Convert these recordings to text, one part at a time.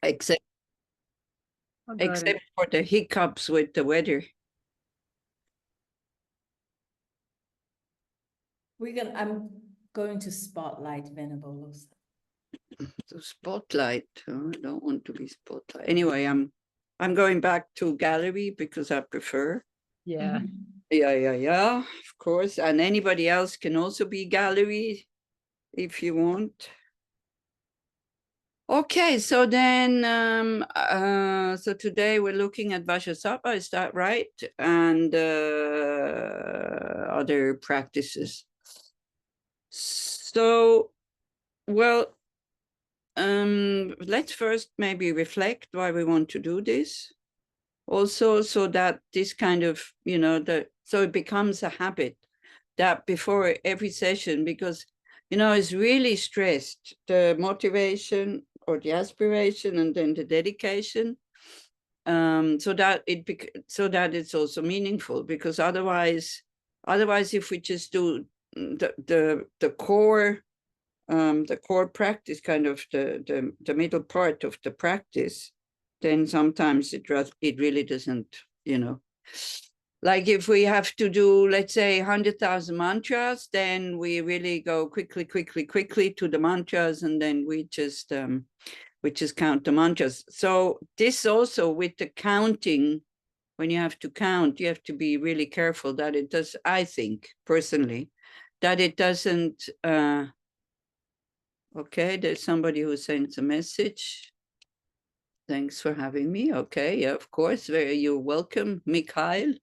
except for the hiccups with the weather. I'm going to spotlight Venerable Losang. So spotlight. Oh, I don't want to be spotlight. Anyway, I'm going back to gallery because I prefer. Yeah. Yeah. Of course. And anybody else can also be gallery if you want. Okay, so then, so today we're looking at Vajrasattva, is that right? And other practices. So, well, let's first maybe reflect why we want to do this. Also, so that this kind of, so it becomes a habit that before every session, because, it's really stressed, the motivation or the aspiration and then the dedication, so that it's also meaningful, because otherwise if we just do the core practice, kind of the middle part of the practice, then sometimes it really doesn't, like if we have to do, let's say, 100,000 mantras, then we really go quickly to the mantras, and then we just count the mantras. So this also with the counting, when you have to count, you have to be really careful that it does, I think personally, that it doesn't, okay, there's somebody who sends a message. Thanks for having me. Okay, yeah, of course, you're welcome, Mikhail.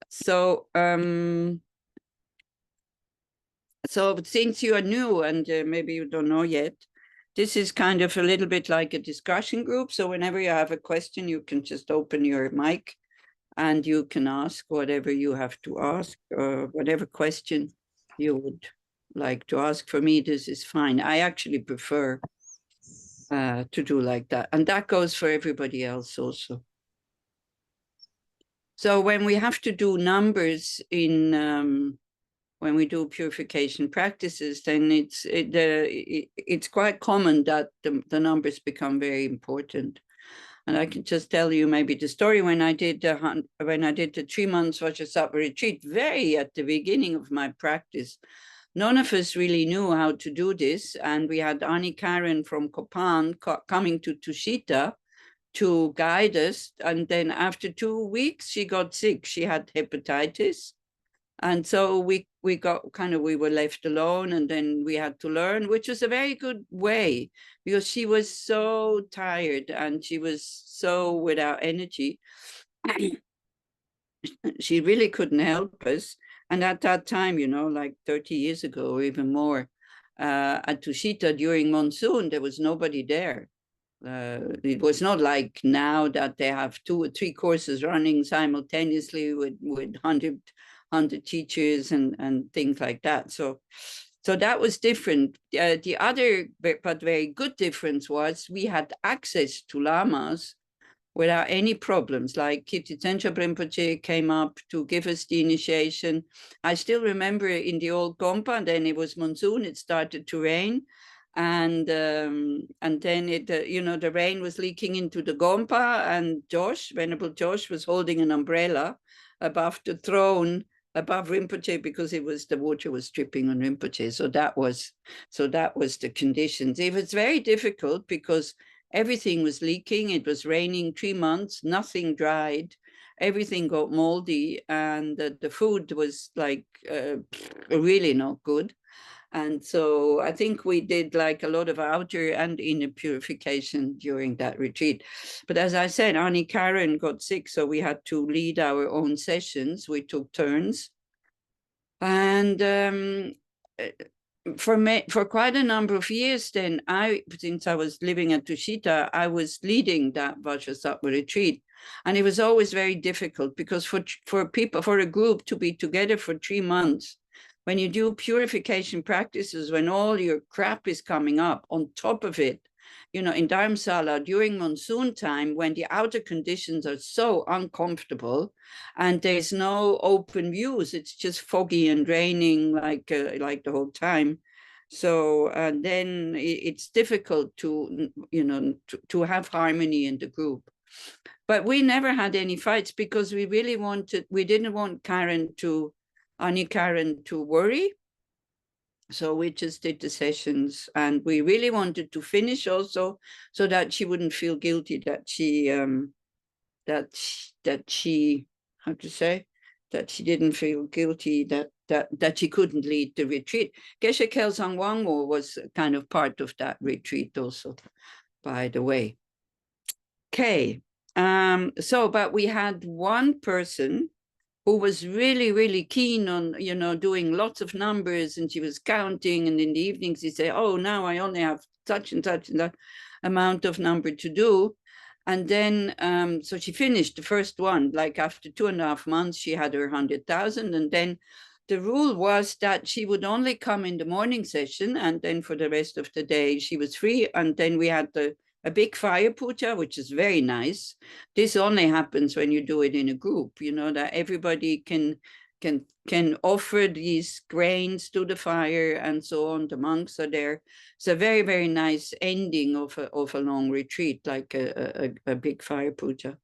So since you are new and maybe you don't know yet, this is kind of a little bit like a discussion group. So whenever you have a question, you can just open your mic and you can ask whatever you have to ask, or whatever question you would like to ask. For me, this is fine. I actually prefer to do like that. And that goes for everybody else also. So when we have to do numbers in, when we do purification practices, then it's quite common that the numbers become very important. And I can just tell you maybe the story when I did the 3 months Vajrasattva retreat, very at the beginning of my practice. None of us really knew how to do this. And we had Ani Karen from Kopan coming to Tushita to guide us. And then after 2 weeks, she got sick. She had hepatitis. And so we were left alone, and then we had to learn, which was a very good way, because she was so tired and she was so without energy. She really couldn't help us. And at that time, like 30 years ago or even more, at Tushita during monsoon, there was nobody there. It was not like now that they have 2 or 3 courses running simultaneously with 100 teachers and things like that. So that was different. The other but very good difference was we had access to lamas without any problems. Like Kirtitensha Rinpoche came up to give us the initiation. I still remember in the old Gompa, and then it was monsoon, it started to rain. And then it, the rain was leaking into the Gompa, and Venerable Josh was holding an umbrella above the throne, above Rinpoche, because the water was dripping on Rinpoche. So that was the conditions. It was very difficult because everything was leaking. It was raining 3 months, nothing dried, everything got moldy, and the food was like really not good. And so I think we did like a lot of outer and inner purification during that retreat. But as I said, Ani Karen got sick, so we had to lead our own sessions. We took turns. And for quite a number of years then, since I was living at Tushita, I was leading that Vajrasattva retreat. And it was always very difficult, because for a group to be together for 3 months, when you do purification practices, when all your crap is coming up on top of it, in Dharamsala during monsoon time, when the outer conditions are so uncomfortable and there's no open views, it's just foggy and raining like the whole time. So and then it's difficult to, you know, to have harmony in the group. But we never had any fights because we really wanted, we didn't want Ani Karen to worry. So we just did the sessions, and we really wanted to finish also so that she wouldn't feel guilty that she, how to say, that she didn't feel guilty that she couldn't lead the retreat. Geshe Kelsang Wangmo was kind of part of that retreat also, by the way. Okay, so, but we had one person who was really, really keen on, you know, doing lots of numbers, and she was counting, and in the evenings she said, oh, now I only have such and that amount of number to do. And then, so she finished the first one, like after 2.5 months, she had her 100,000. And then the rule was that she would only come in the morning session, and then for the rest of the day, she was free. And then we had a big fire puja, which is very nice. This only happens when you do it in a group, you know, that everybody can offer these grains to the fire and so on. The monks are there. It's a very, very nice ending of a long retreat, like a big fire puja.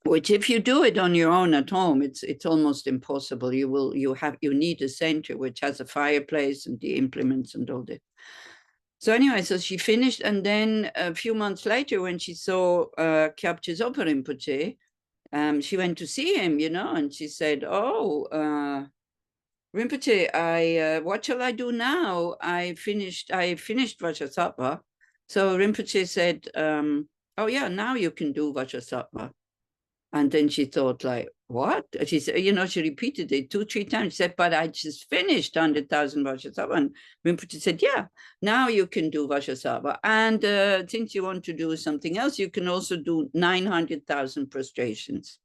Which, if you do it on your own at home, it's almost impossible. You need a center which has a fireplace and the implements and all that. So anyway, so she finished, and then a few months later, when she saw Kyabche Zopa Rinpoche, she went to see him, you know, and she said, "Oh, Rinpoche, what shall I do now? I finished Vajrasattva." So Rinpoche said, "Oh yeah, now you can do Vajrasattva." And then she thought, like, what? She said, you know, she repeated it 2-3 times. She said, but I just finished 100,000 Vajrasattva. And Rinpoche said, yeah, now you can do Vajrasattva. And since you want to do something else, you can also do 900,000 prostrations.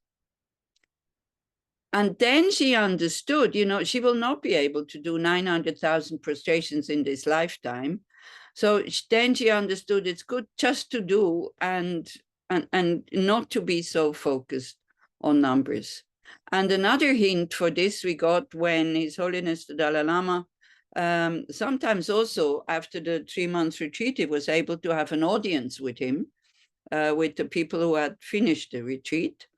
And then she understood, you know, she will not be able to do 900,000 prostrations in this lifetime. So then she understood it's good just to do and not to be so focused on numbers. And another hint for this we got when His Holiness the Dalai Lama, sometimes also after the 3-month retreat, he was able to have an audience with him, with the people who had finished the retreat.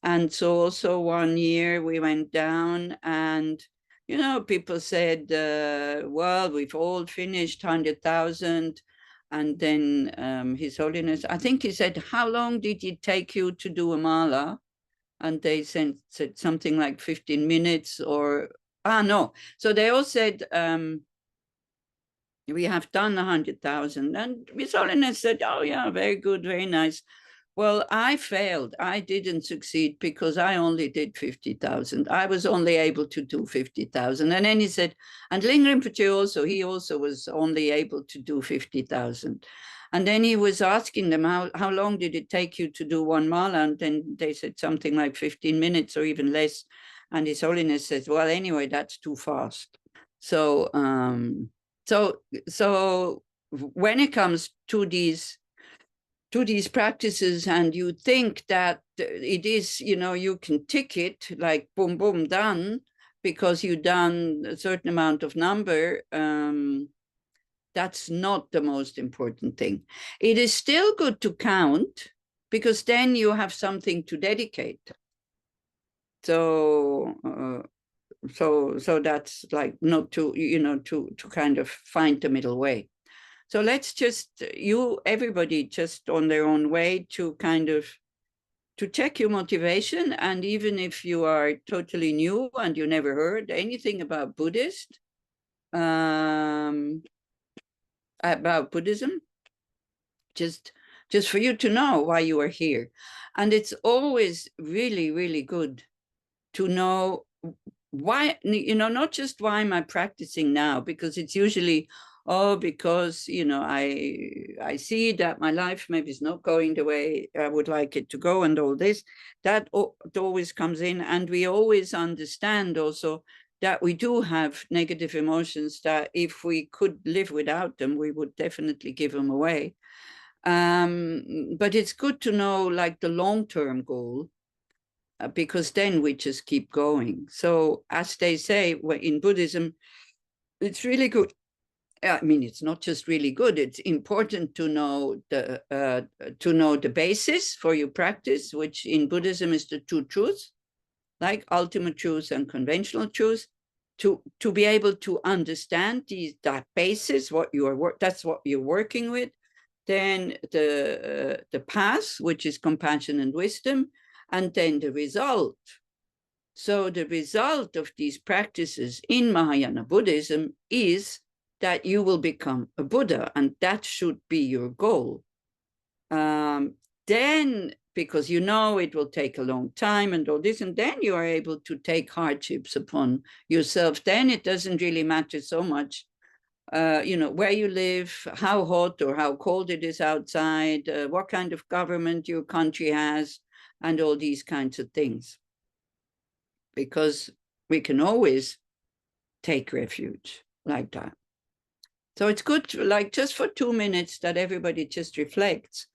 And so also one year we went down, and, you know, people said, well, we've all finished 100,000. And then His Holiness, I think he said, how long did it take you to do a mala? And they said something like 15 minutes or, no. So they all said, we have done 100,000. And His Holiness said, oh yeah, very good, very nice. Well, I failed. I didn't succeed because I only did 50,000. I was only able to do 50,000. And then he said, and Ling Rinpoche also, he also was only able to do 50,000. And then he was asking them, how long did it take you to do one mala? And then they said something like 15 minutes or even less. And His Holiness says, well, anyway, that's too fast. So, so when it comes to these practices, and you think that it is, you know, you can tick it like boom, boom, done, because you've done a certain amount of number, that's not the most important thing. It is still good to count, because then you have something to dedicate. So, so that's like not to, you know, to kind of find the middle way. So let's just, everybody just on their own way to kind of, to check your motivation. And even if you are totally new and you never heard anything about about Buddhism, just for you to know why you are here. And it's always really, really good to know why, you know, not just why am I practicing now, because it's usually, oh, because, you know, I see that my life maybe is not going the way I would like it to go, and all this, that always comes in. And we always understand also that we do have negative emotions, that if we could live without them, we would definitely give them away. But it's good to know like the long-term goal, because then we just keep going. So as they say in Buddhism, it's really good. I mean, it's not just really good. It's important to know the basis for your practice, which in Buddhism is the two truths, like ultimate truth and conventional truth. To be able to understand that basis, that's what you're working with. Then the path, which is compassion and wisdom, and then the result. So the result of these practices in Mahayana Buddhism is that you will become a Buddha, and that should be your goal. Then, because you know it will take a long time and all this, and then you are able to take hardships upon yourself. Then it doesn't really matter so much, where you live, how hot or how cold it is outside, what kind of government your country has, and all these kinds of things. Because we can always take refuge like that. So it's good to, like, just for 2 minutes that everybody just reflects,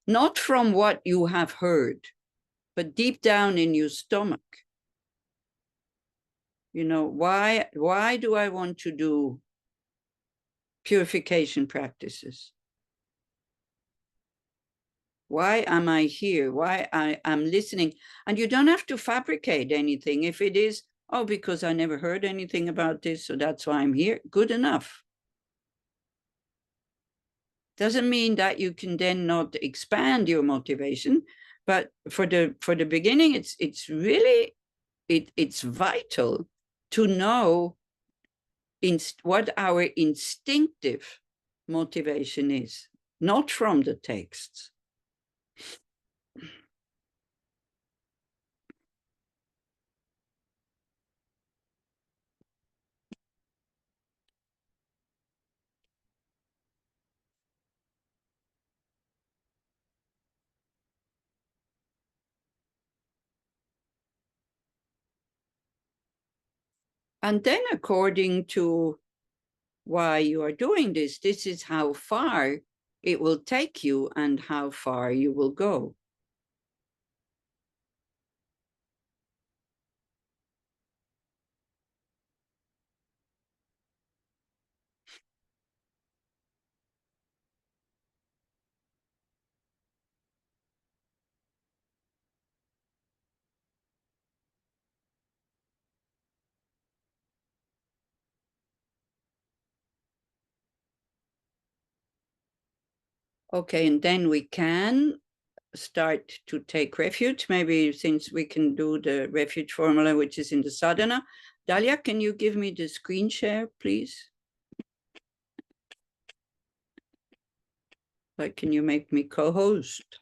not from what you have heard, but deep down in your stomach. Why do I want to do purification practices? Why am I here? Why I'm listening? And you don't have to fabricate anything. If it is, oh, because I never heard anything about this, so that's why I'm here, good enough. Doesn't mean that you can then not expand your motivation, but for the beginning, it's really vital to know what our instinctive motivation is, not from the texts. And then according to why you are doing this is how far it will take you and how far you will go. Okay, and then we can start to take refuge, maybe, since we can do the refuge formula, which is in the sadhana. Dalia, can you give me the screen share, please? Like, can you make me co-host?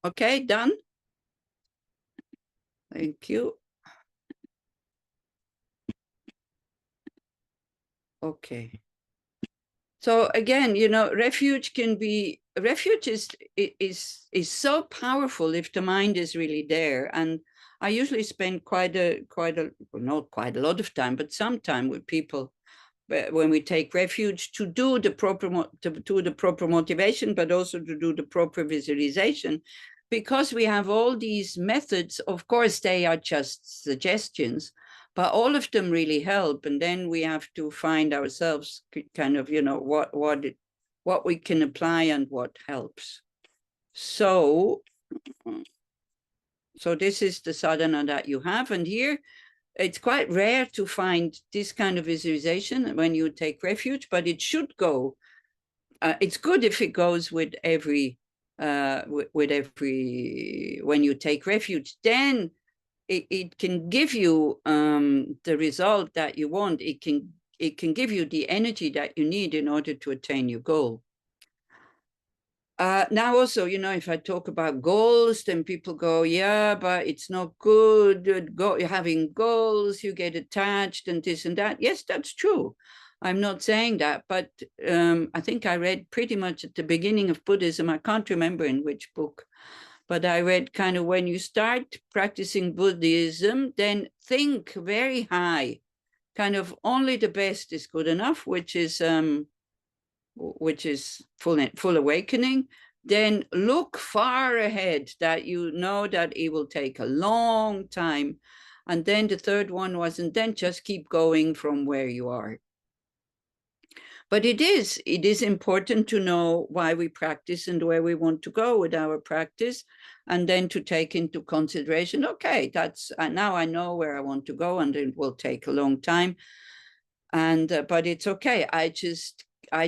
Okay, done. Thank you. Okay. So again, refuge is so powerful if the mind is really there. And I usually spend not quite a lot of time, but some time with people when we take refuge to do the proper motivation, but also to do the proper visualization, because we have all these methods. Of course, they are just suggestions, but all of them really help. And then we have to find ourselves kind of, what we can apply and what helps. So this is the sadhana that you have. And here, it's quite rare to find this kind of visualization when you take refuge, but it should go. It's good if it goes with every, when you take refuge. Then it can give you the result that you want. It can give you the energy that you need in order to attain your goal. Now also, if I talk about goals, then people go, yeah, but it's not good. Having goals, you get attached and this and that. Yes, that's true. I'm not saying that, but I think I read pretty much at the beginning of Buddhism, I can't remember in which book, but I read kind of, when you start practicing Buddhism, then think very high, kind of only the best is good enough, which is full awakening. then look far ahead, that you know that it will take a long time. And then the third one was, and then just keep going from where you are. But it is important to know why we practice and where we want to go with our practice, and then to take into consideration, okay, that's now I know where I want to go, and it will take a long time. And but it's okay. I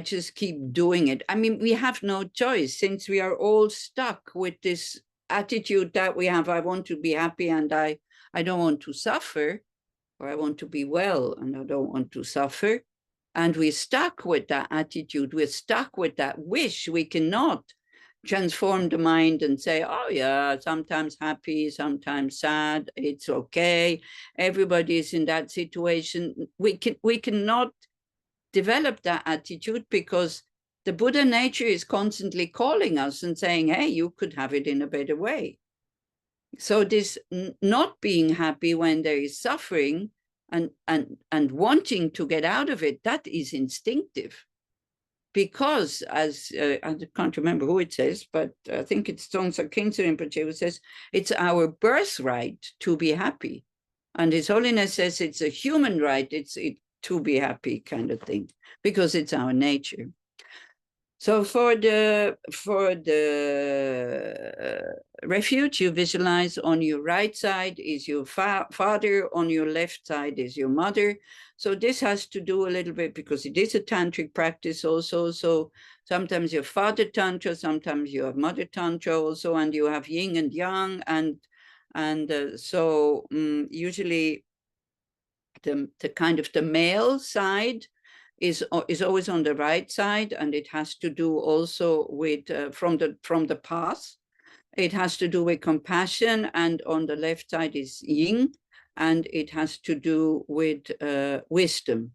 just keep doing it. I mean, we have no choice, since we are all stuck with this attitude that we have. I want to be happy, and I don't want to suffer, or I want to be well and I don't want to suffer. And we're stuck with that attitude. We're stuck with that wish. We cannot transform the mind and say, oh yeah, sometimes happy, sometimes sad, it's okay. Everybody is in that situation. We cannot develop that attitude, because the Buddha nature is constantly calling us and saying, hey, you could have it in a better way. So this not being happy when there is suffering and wanting to get out of it, that is instinctive. Because as I can't remember who it says, but I think it's Tsongsa Khyentse Rinpoche who says, it's our birthright to be happy. And His Holiness says it's a human right, it's to be happy kind of thing, because it's our nature. So for the refuge, you visualize on your right side is your father, on your left side is your mother. So this has to do a little bit, because it is a tantric practice also. So sometimes you have father tantra, sometimes you have mother tantra also, and you have yin and yang, usually the kind of the male side is always on the right side, and it has to do also with from the path. It has to do with compassion, and on the left side is yin, and it has to do with wisdom,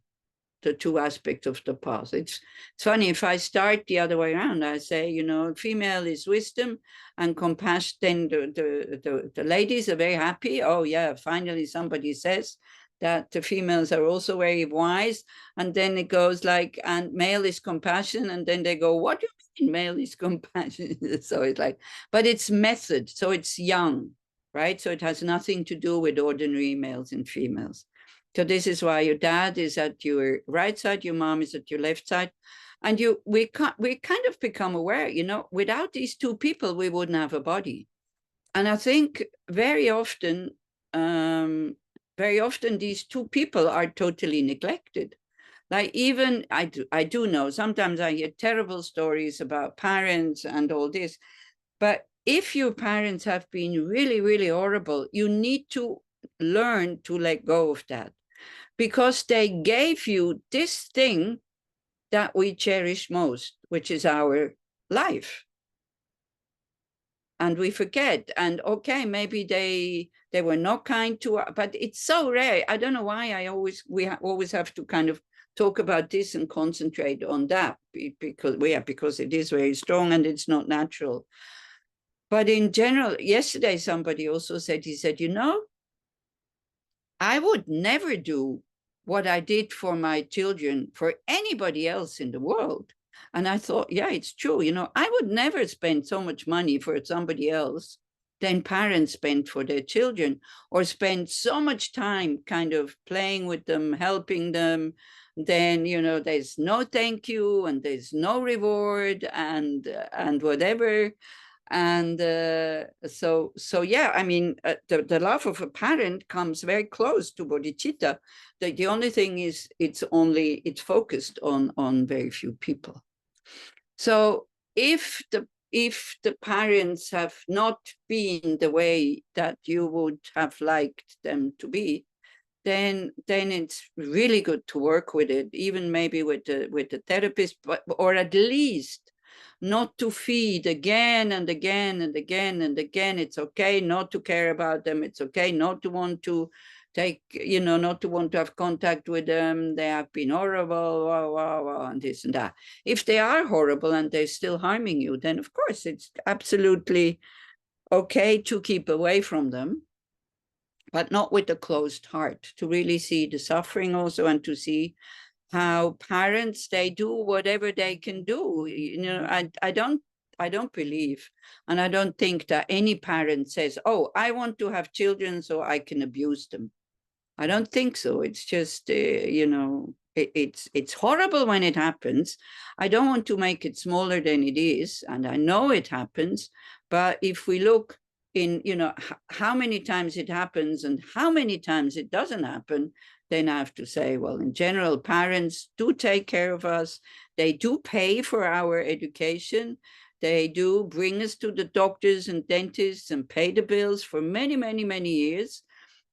the two aspects of the path. It's funny, if I start the other way around, I say, you know, female is wisdom and compassion, then the ladies are very happy. Oh yeah, finally somebody says that the females are also very wise. And then it goes like, and male is compassion. And then they go, what do you mean male is compassion? So it's like, but it's method. So it's yang, right? So it has nothing to do with ordinary males and females. So this is why your dad is at your right side, your mom is at your left side. And we kind of become aware, you know, without these two people, we wouldn't have a body. And I think very often these two people are totally neglected. Like even I do know, sometimes I hear terrible stories about parents and all this, but if your parents have been really, really horrible, you need to learn to let go of that, because they gave you this thing that we cherish most, which is our life. And we forget, and okay, maybe they were not kind to us, but it's so rare. I don't know why we always have to kind of talk about this and concentrate on that, because it is very strong and it's not natural. But in general, yesterday somebody also said, he said, you know, I would never do what I did for my children for anybody else in the world. And I thought, yeah, it's true. You know, I would never spend so much money for somebody else than parents spend for their children, or spend so much time kind of playing with them, helping them. Then, you know, there's no thank you and there's no reward and whatever. And so yeah, I mean, the love of a parent comes very close to bodhicitta. The only thing is it's focused on very few people. So if the parents have not been the way that you would have liked them to be, then it's really good to work with it, even maybe with the therapist, or at least not to feed again and again and again and again. It's okay not to care about them. It's okay not to want to take, you know, not to want to have contact with them. They have been horrible, and this and that. If they are horrible and they're still harming you, then of course it's absolutely okay to keep away from them, but not with a closed heart, to really see the suffering also, and to see how parents, they do whatever they can do. You know, I don't believe, and I don't think that any parent says, oh, I want to have children so I can abuse them. I don't think so. It's just, you know, it's horrible when it happens. I don't want to make it smaller than it is, and I know it happens. But if we look in, you know, how many times it happens and how many times it doesn't happen, then I have to say, well, in general, parents do take care of us. They do pay for our education. They do bring us to the doctors and dentists and pay the bills for many, many, many years.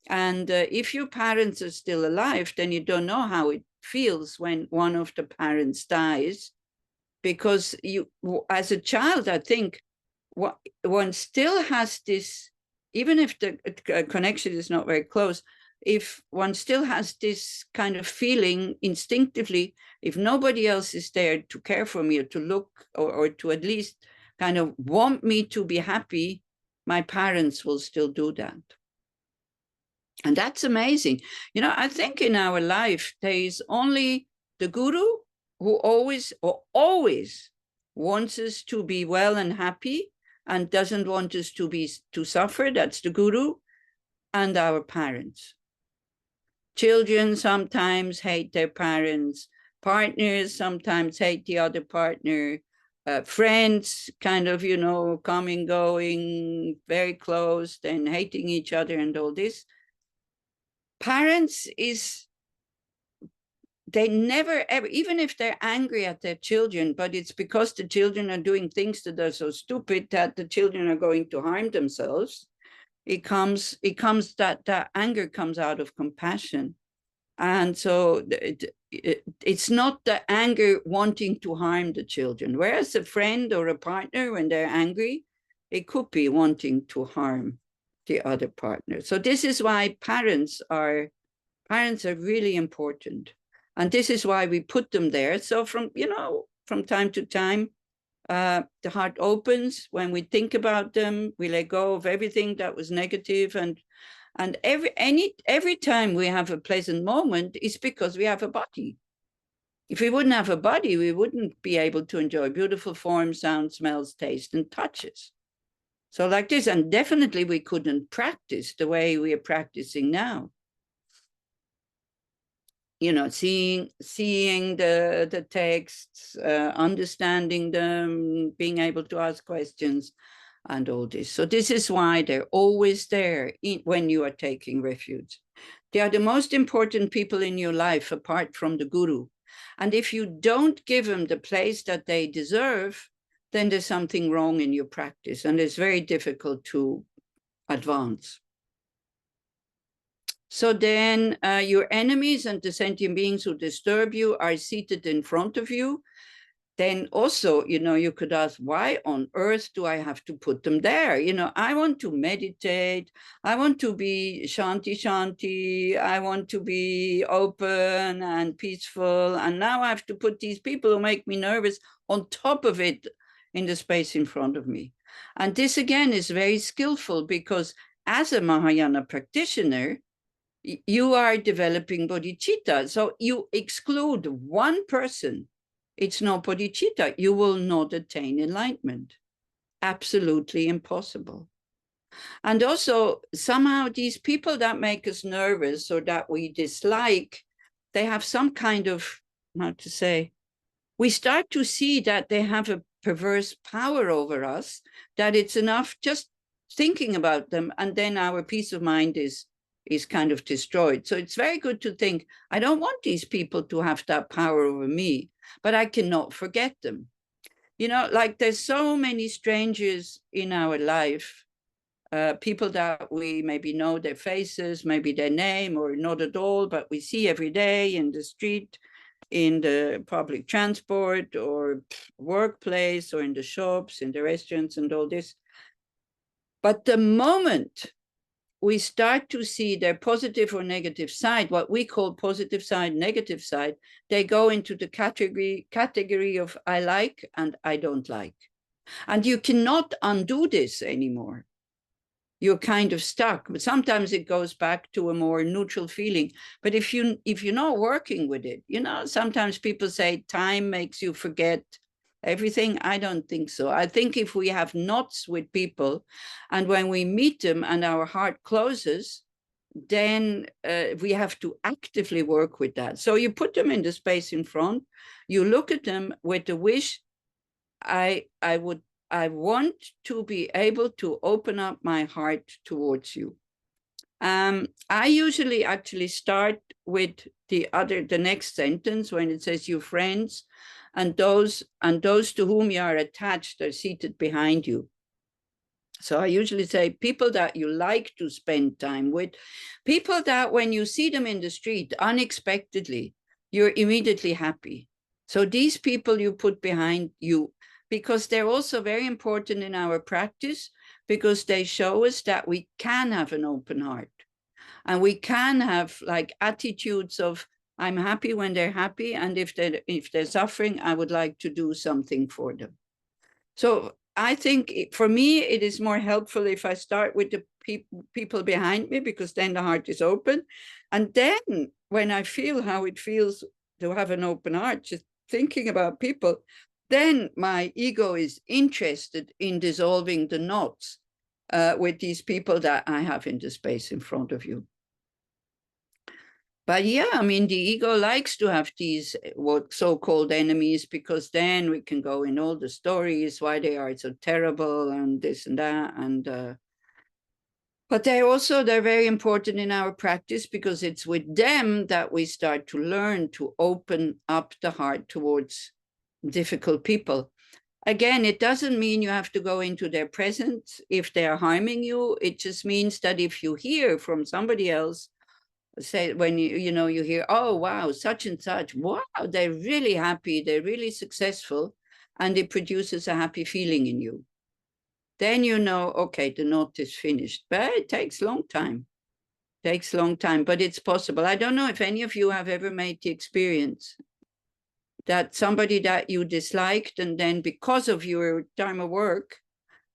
And if your parents are still alive, then you don't know how it feels when one of the parents dies, because you, as a child, I think one still has this, even if the connection is not very close, if one still has this kind of feeling instinctively, if nobody else is there to care for me or to look, or to at least kind of want me to be happy, my parents will still do that. And that's amazing. You know, I think in our life, there is only the guru who always wants us to be well and happy and doesn't want us to suffer. That's the guru. And our parents. Children sometimes hate their parents. Partners sometimes hate the other partner. Friends kind of, you know, coming, going, very close, then hating each other and all this. Parents they never ever, even if they're angry at their children, but it's because the children are doing things that are so stupid that the children are going to harm themselves. It comes that anger comes out of compassion. And so it's not the anger wanting to harm the children. Whereas a friend or a partner, when they're angry, it could be wanting to harm the other partner. So this is why parents are really important. And this is why we put them there. So from time to time, the heart opens. When we think about them, we let go of everything that was negative. And every time we have a pleasant moment, it's because we have a body. If we wouldn't have a body, we wouldn't be able to enjoy beautiful forms, sounds, smells, taste, and touches. So like this, and definitely we couldn't practice the way we are practicing now. You know, seeing the texts, understanding them, being able to ask questions and all this. So this is why they're always there when you are taking refuge. They are the most important people in your life apart from the guru. And if you don't give them the place that they deserve, then there's something wrong in your practice, and it's very difficult to advance. So then your enemies and the sentient beings who disturb you are seated in front of you. Then also, you know, you could ask, why on earth do I have to put them there? You know, I want to meditate. I want to be shanti shanti. I want to be open and peaceful. And now I have to put these people who make me nervous on top of it in the space in front of me. And this again is very skillful, because as a Mahayana practitioner, you are developing bodhicitta. So you exclude one person, it's no bodhicitta. You will not attain enlightenment. Absolutely impossible. And also, somehow these people that make us nervous or that we dislike, they have some kind of, how to say, we start to see that they have a perverse power over us, that it's enough just thinking about them, and then our peace of mind is kind of destroyed. So it's very good to think, I don't want these people to have that power over me, but I cannot forget them. You know, like there's so many strangers in our life, people that we maybe know their faces, maybe their name, or not at all, but we see every day in the street, in the public transport or workplace, or in the shops, in the restaurants and all this. But the moment we start to see their positive or negative side, what we call positive side, negative side, they go into the category of I like and I don't like. And you cannot undo this anymore. You're kind of stuck, but sometimes it goes back to a more neutral feeling. But if you're not working with it, you know, sometimes people say time makes you forget everything? I don't think so. I think if we have knots with people, and when we meet them and our heart closes, then we have to actively work with that. So you put them in the space in front, you look at them with the wish, I want to be able to open up my heart towards you. I usually actually start with the next sentence when it says your friends and those to whom you are attached are seated behind you. So I usually say people that you like to spend time with, people that when you see them in the street unexpectedly, you're immediately happy. So these people you put behind you, because they're also very important in our practice, because they show us that we can have an open heart and we can have like attitudes of, I'm happy when they're happy, and if they're suffering, I would like to do something for them. So I think for me, it is more helpful if I start with the people behind me, because then the heart is open. And then when I feel how it feels to have an open heart, just thinking about people, then my ego is interested in dissolving the knots with these people that I have in the space in front of you. But yeah, I mean, the ego likes to have these what so-called enemies, because then we can go in all the stories why they are so terrible and this and that. And but they're very important in our practice, because it's with them that we start to learn to open up the heart towards difficult people. Again, it doesn't mean you have to go into their presence if they are harming you. It just means that if you hear from somebody else, say when you hear, oh wow, such and such, wow, they're really happy, they're really successful, and it produces a happy feeling in you, then you know, okay, the knot is finished. But it takes long time, but it's possible. I don't know if any of you have ever made the experience that somebody that you disliked, and then because of your Dharma work,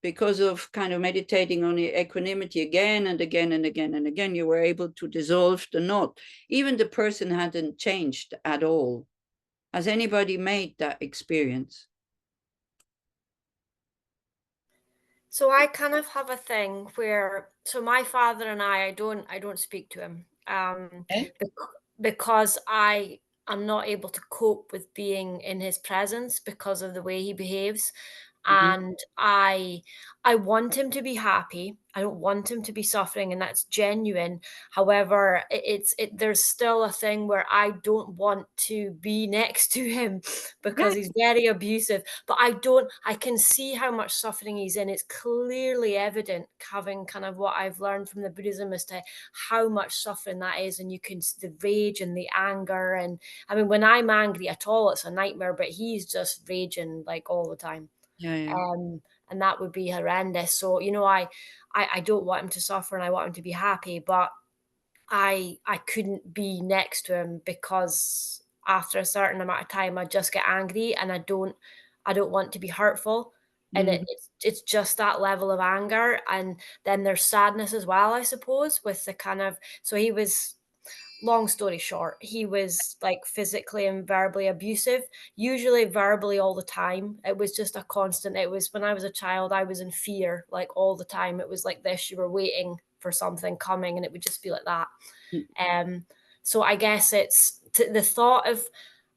because of kind of meditating on the equanimity again and again and again and again, you were able to dissolve the knot. Even the person hadn't changed at all. Has anybody made that experience? So I kind of have a thing where, so my father and I don't speak to him, because I am not able to cope with being in his presence because of the way he behaves. And I want him to be happy. I don't want him to be suffering, and that's genuine. However, there's still a thing where I don't want to be next to him because he's very abusive. But I can see how much suffering he's in. It's clearly evident, having kind of what I've learned from the Buddhism as to how much suffering that is. And you can see the rage and the anger. And I mean, when I'm angry at all, it's a nightmare, but he's just raging like all the time. Yeah. And that would be horrendous. So, I don't want him to suffer, and I want him to be happy, but I couldn't be next to him, because after a certain amount of time I just get angry, and I don't want to be hurtful. And it's just that level of anger. And then there's sadness as well, I suppose, with the kind of, so he was, long story short, he was like physically and verbally abusive, usually verbally all the time. It was just a constant. It was when I was a child, I was in fear like all the time. It was like this, you were waiting for something coming, and it would just be like that. So I guess it's the thought of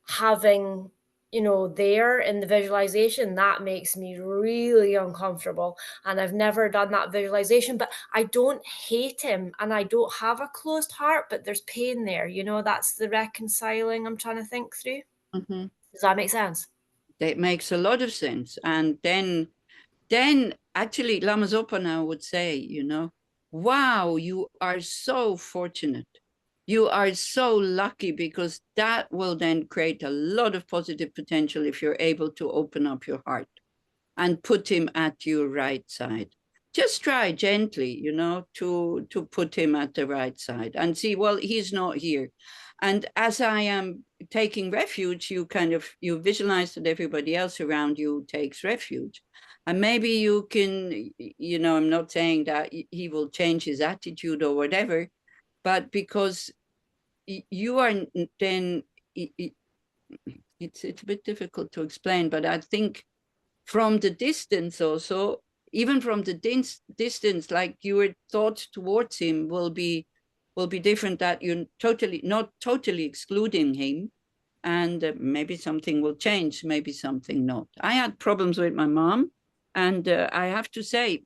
having, there in the visualization, that makes me really uncomfortable. And I've never done that visualization, but I don't hate him and I don't have a closed heart, but there's pain there. That's the reconciling I'm trying to think through. Does that make sense? That makes a lot of sense. And then actually Lama Zopa now would say, wow, you are so fortunate. You are so lucky, because that will then create a lot of positive potential if you're able to open up your heart and put him at your right side. Just try gently, to put him at the right side and see, well, he's not here. And as I am taking refuge, you visualize that everybody else around you takes refuge. And maybe you can, I'm not saying that he will change his attitude or whatever, but because you are then, It's a bit difficult to explain, but I think from the distance also, even from the distance, like your thoughts towards him will be different, that you're not totally excluding him, and maybe something will change, maybe something not. I had problems with my mom, and I have to say,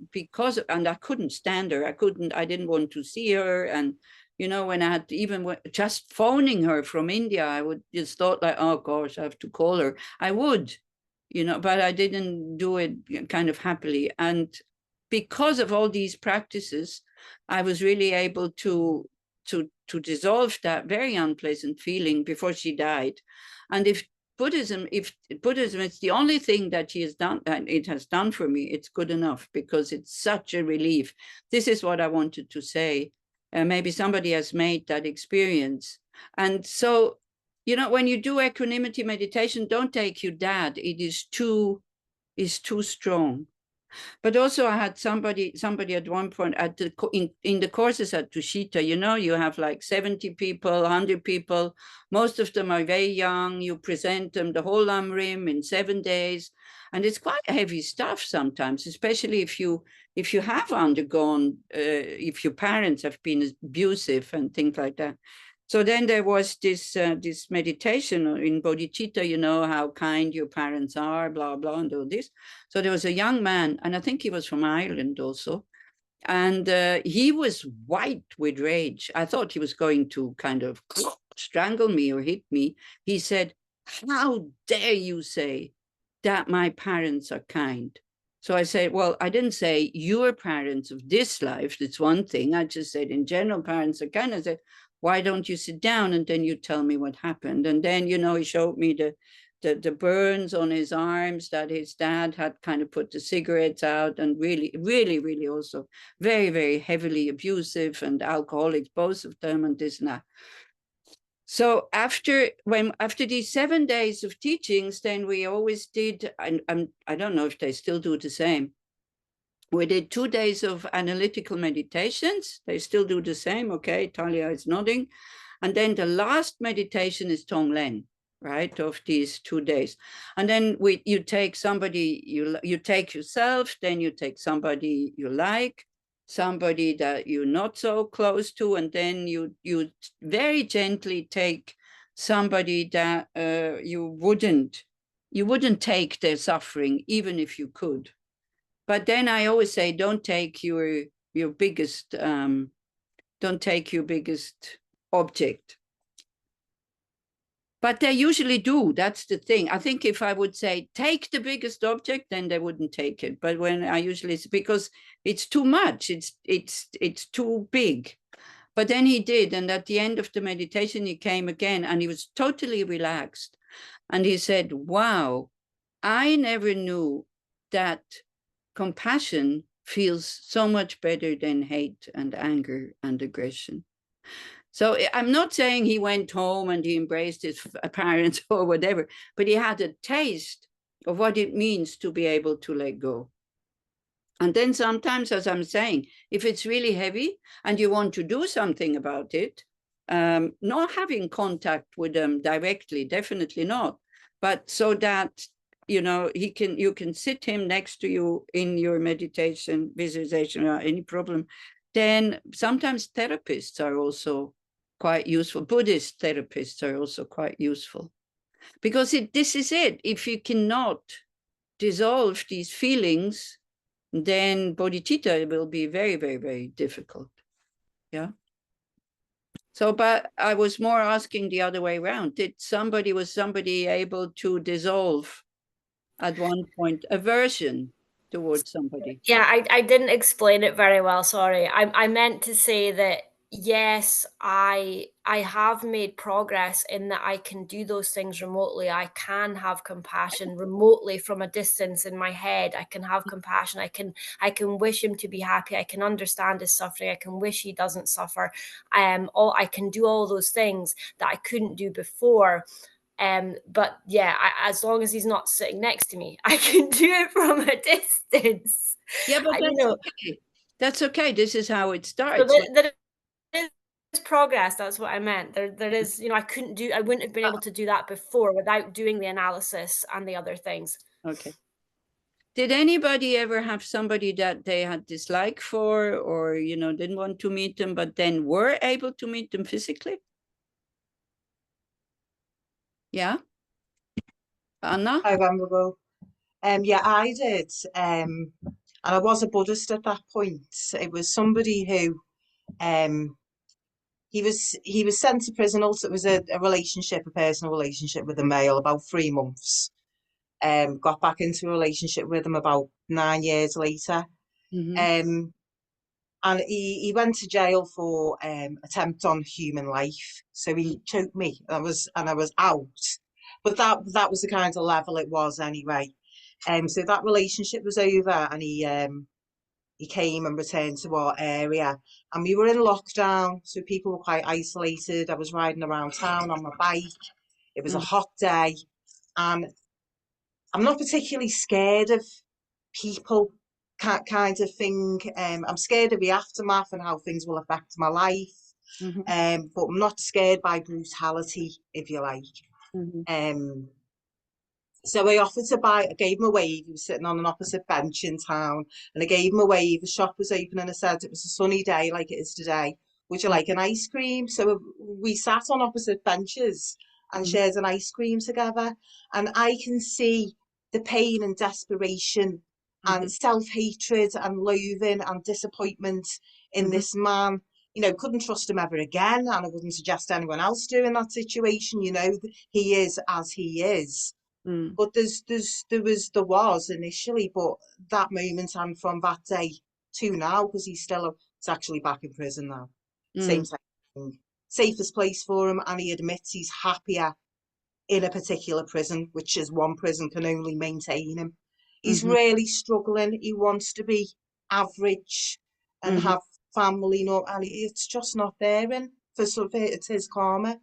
and I couldn't stand her. I didn't want to see her. And, you know, when I had even just phoning her from India, I would just thought like, oh gosh, I have to call her. I would, you know, but I didn't do it kind of happily. And because of all these practices, I was really able to dissolve that very unpleasant feeling before she died. And if Buddhism is the only thing that she has done, and it has done for me, it's good enough, because it's such a relief. This is what I wanted to say. Maybe somebody has made that experience. And so, you know, when you do equanimity meditation, don't take your dad. It is too strong. But also I had somebody at one point in the courses at Tushita, you know, you have like 70 people, 100 people. Most of them are very young. You present them the whole Lamrim in 7 days. And it's quite heavy stuff sometimes, especially if you have undergone, if your parents have been abusive and things like that. So then there was this meditation in bodhicitta, you know, how kind your parents are, blah, blah, and all this. So there was a young man, and I think he was from Ireland also, and he was white with rage. I thought he was going to kind of strangle me or hit me. He said, "How dare you say that my parents are kind?" So I said, well, I didn't say your parents of this life. That's one thing. I just said in general, parents are kind. I said, why don't you sit down and then you tell me what happened? And then, you know, he showed me the burns on his arms that his dad had kind of put the cigarettes out, and really, really, really also very, very heavily abusive and alcoholics, both of them, and this and that. So after these 7 days of teachings, then we always did, and I don't know if they still do the same. We did 2 days of analytical meditations. They still do the same. Okay, Talia is nodding. And then the last meditation is Tonglen, right, of these 2 days. And then you take somebody, you take yourself, then you take somebody you like, somebody that you're not so close to, and then you very gently take somebody that you wouldn't take their suffering, even if you could. But then I always say, don't take your biggest object. But they usually do. That's the thing. I think if I would say, take the biggest object, then they wouldn't take it. But when I usually, because it's too much, it's too big. But then he did. And at the end of the meditation, he came again and he was totally relaxed. And he said, wow, I never knew that compassion feels so much better than hate and anger and aggression. So I'm not saying he went home and he embraced his parents or whatever, but he had a taste of what it means to be able to let go. And then sometimes, as I'm saying, if it's really heavy and you want to do something about it, not having contact with them directly, definitely not, but so that, you know, you can sit him next to you in your meditation, visualization, without any problem. Then sometimes therapists are also quite useful. Buddhist therapists are also quite useful, because this is it. If you cannot dissolve these feelings, then bodhicitta will be very, very, very difficult. Yeah. So, but I was more asking the other way around. Was somebody able to dissolve at one point aversion towards somebody? Yeah, I didn't explain it very well, sorry. I meant to say that, yes, I have made progress in that I can do those things remotely. I can have compassion remotely from a distance in my head. I can have compassion. I can wish him to be happy. I can understand his suffering. I can wish he doesn't suffer. I can do all those things that I couldn't do before. But yeah, as long as he's not sitting next to me, I can do it from a distance. Yeah, but that's okay. That's okay. This is how it starts. So there is progress, that's what I meant. There is, you know, I wouldn't have been able to do that before without doing the analysis and the other things. Okay. Did anybody ever have somebody that they had dislike for, or, you know, didn't want to meet them, but then were able to meet them physically? Yeah. Anna? Hi, Venerable. Yeah, I did. And I was a Buddhist at that point. It was somebody who, he was sent to prison. Also, it was a personal relationship with a male, about 3 months. Got back into a relationship with him about 9 years later. Mm-hmm. And he went to jail for attempt on human life. So he choked me. I was out. But that was the kind of level it was anyway. So that relationship was over, and he came and returned to our area, and we were in lockdown, so people were quite isolated. I was riding around town on my bike. It was a hot day, and I'm not particularly scared of people, kind of thing. I'm scared of the aftermath and how things will affect my life. Mm-hmm. But I'm not scared by brutality, if you like. Mm-hmm. So I offered to buy, I gave him a wave. He was sitting on an opposite bench in town, and I gave him a wave. The shop was open, and I said, it was a sunny day like it is today. Would you like an ice cream? So we sat on opposite benches and shared an ice cream together. And I can see the pain and desperation and self-hatred and loathing and disappointment in this man. You know, couldn't trust him ever again, and I wouldn't suggest anyone else doing that situation. You know, he is as he is. But there was initially, but that moment, and from that day to now, because he's actually back in prison now. Same type of thing. Safest place for him, and he admits he's happier in a particular prison, which is one prison can only maintain him. He's really struggling. He wants to be average and have family, and it's just not there. And it's his karma.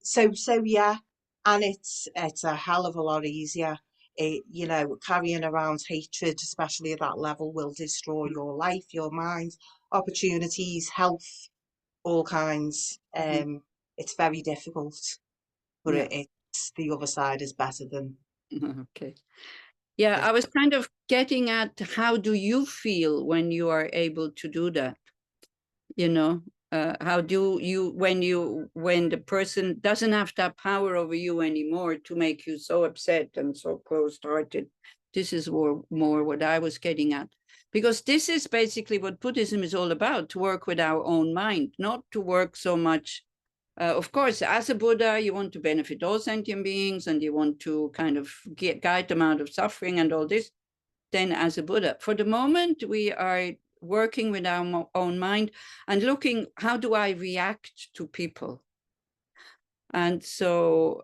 So yeah, and it's a hell of a lot easier. You know, carrying around hatred, especially at that level, will destroy your life, your mind, opportunities, health, all kinds. It's very difficult, but it's the other side is better than. Okay. Yeah, I was kind of getting at, how do you feel when you are able to do that? You know, how do you, when the person doesn't have that power over you anymore to make you so upset and so closed-hearted? This is more what I was getting at, because this is basically what Buddhism is all about, to work with our own mind, not to work so much. Of course, as a Buddha, you want to benefit all sentient beings, and you want to kind of guide them out of suffering and all this. Then as a Buddha, for the moment, we are working with our own mind and looking, how do I react to people? And so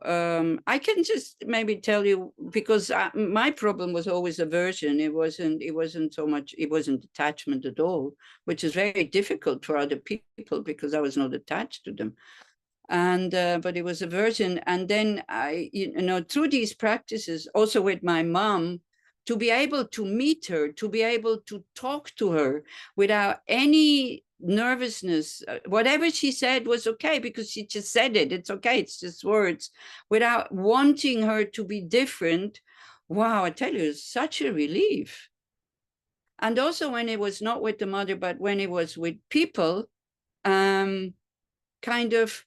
I can just maybe tell you, because my problem was always aversion. It wasn't so much, it wasn't attachment at all, which is very difficult for other people because I was not attached to them. And but it was aversion. And then I, you know, through these practices, also with my mom, to be able to meet her, to be able to talk to her without any nervousness, whatever she said was okay, because she just said it. It's okay, it's just words, without wanting her to be different. Wow, I tell you, it's such a relief. And also when it was not with the mother, but when it was with people, kind of,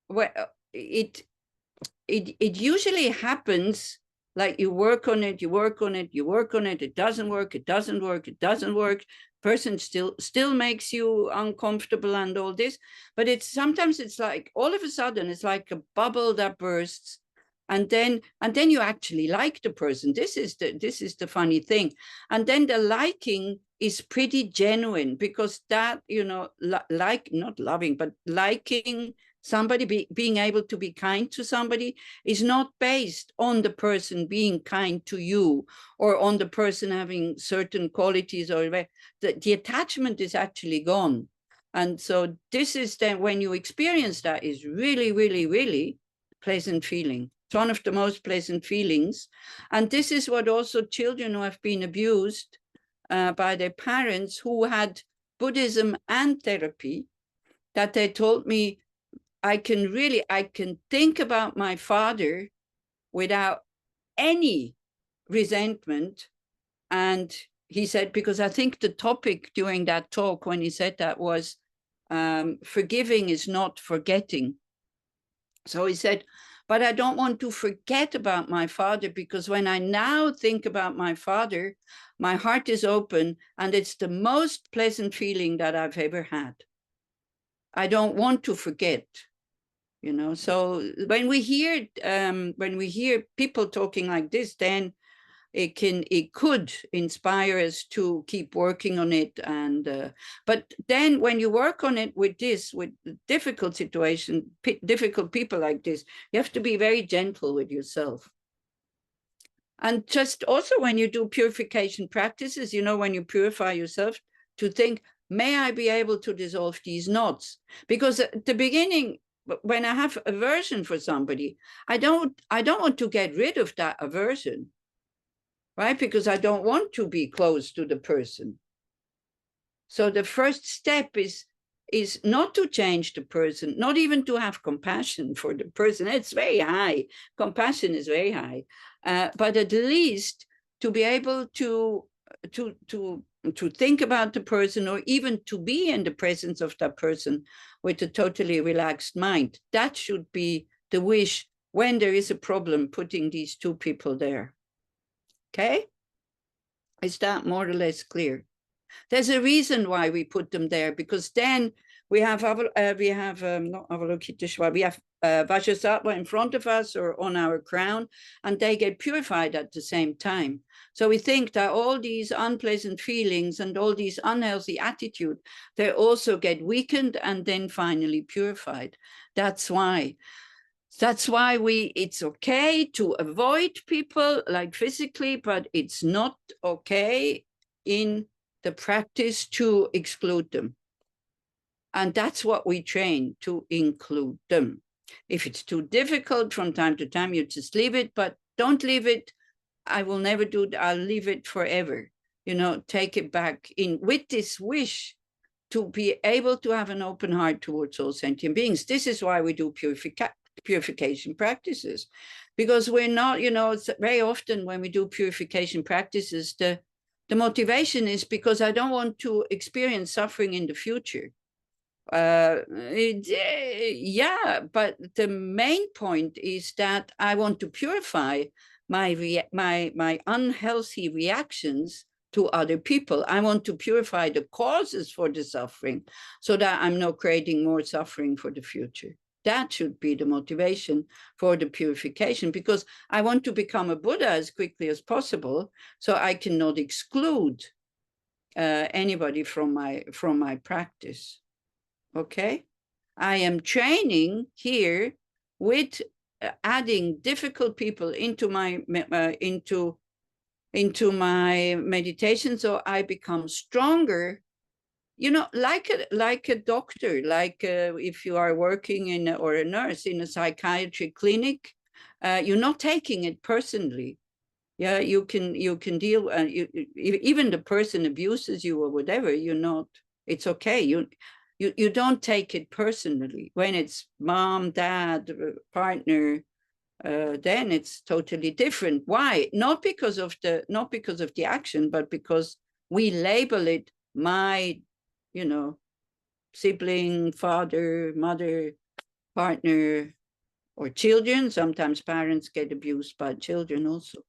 well, it usually happens like you work on it, it doesn't work, person still makes you uncomfortable and all this, but sometimes it's like all of a sudden it's like a bubble that bursts, and then you actually like the person. This is the funny thing. And then the liking is pretty genuine, because that, you know, like, not loving, but liking somebody, being able to be kind to somebody, is not based on the person being kind to you or on the person having certain qualities, or the attachment is actually gone. And so this is then, when you experience that, is really, really, really pleasant feeling. It's one of the most pleasant feelings. And this is what also children who have been abused by their parents, who had Buddhism and therapy, that they told me I can think about my father without any resentment. And he said, because I think the topic during that talk when he said that was forgiving is not forgetting. So he said, but I don't want to forget about my father, because when I now think about my father, my heart is open and it's the most pleasant feeling that I've ever had. I don't want to forget, you know. So when we hear people talking like this, then it could inspire us to keep working on it. And but then when you work on it with difficult situation, difficult people like this, you have to be very gentle with yourself. And just also when you do purification practices, you know, when you purify yourself, to think, may I be able to dissolve these knots? Because at the beginning, when I have aversion for somebody, I don't want to get rid of that aversion, right? Because I don't want to be close to the person. So the first step is not to change the person, not even to have compassion for the person. It's very high. Compassion is very high. But at least to be able to think about the person, or even to be in the presence of that person with a totally relaxed mind. That should be the wish when there is a problem, putting these two people there. Okay? Is that more or less clear? There's a reason why we put them there, because then we have Vajrasattva in front of us or on our crown, and they get purified at the same time. So we think that all these unpleasant feelings and all these unhealthy attitudes, they also get weakened and then finally purified. That's why it's okay to avoid people like physically, but it's not okay in the practice to exclude them. And that's what we train, to include them. If it's too difficult from time to time, you just leave it, but don't leave it. I will never do that. I'll leave it forever. You know, take it back in with this wish to be able to have an open heart towards all sentient beings. This is why we do purification practices, because we're not, you know, it's very often when we do purification practices, the motivation is because I don't want to experience suffering in the future. Yeah, but the main point is that I want to purify my unhealthy reactions to other people. I want to purify the causes for the suffering, so that I'm not creating more suffering for the future. That should be the motivation for the purification, because I want to become a Buddha as quickly as possible, so I cannot exclude anybody from my practice. Okay, I am training here with adding difficult people into my meditation, so I become stronger. You know, like a doctor, if you are working or a nurse in a psychiatry clinic, you're not taking it personally. Yeah, you can deal. Even the person abuses you or whatever, you're not. It's okay. You don't take it personally. When it's mom, dad, partner, then it's totally different. Why? Not because of the action, but because we label it my, you know, sibling, father, mother, partner, or children. Sometimes parents get abused by children also.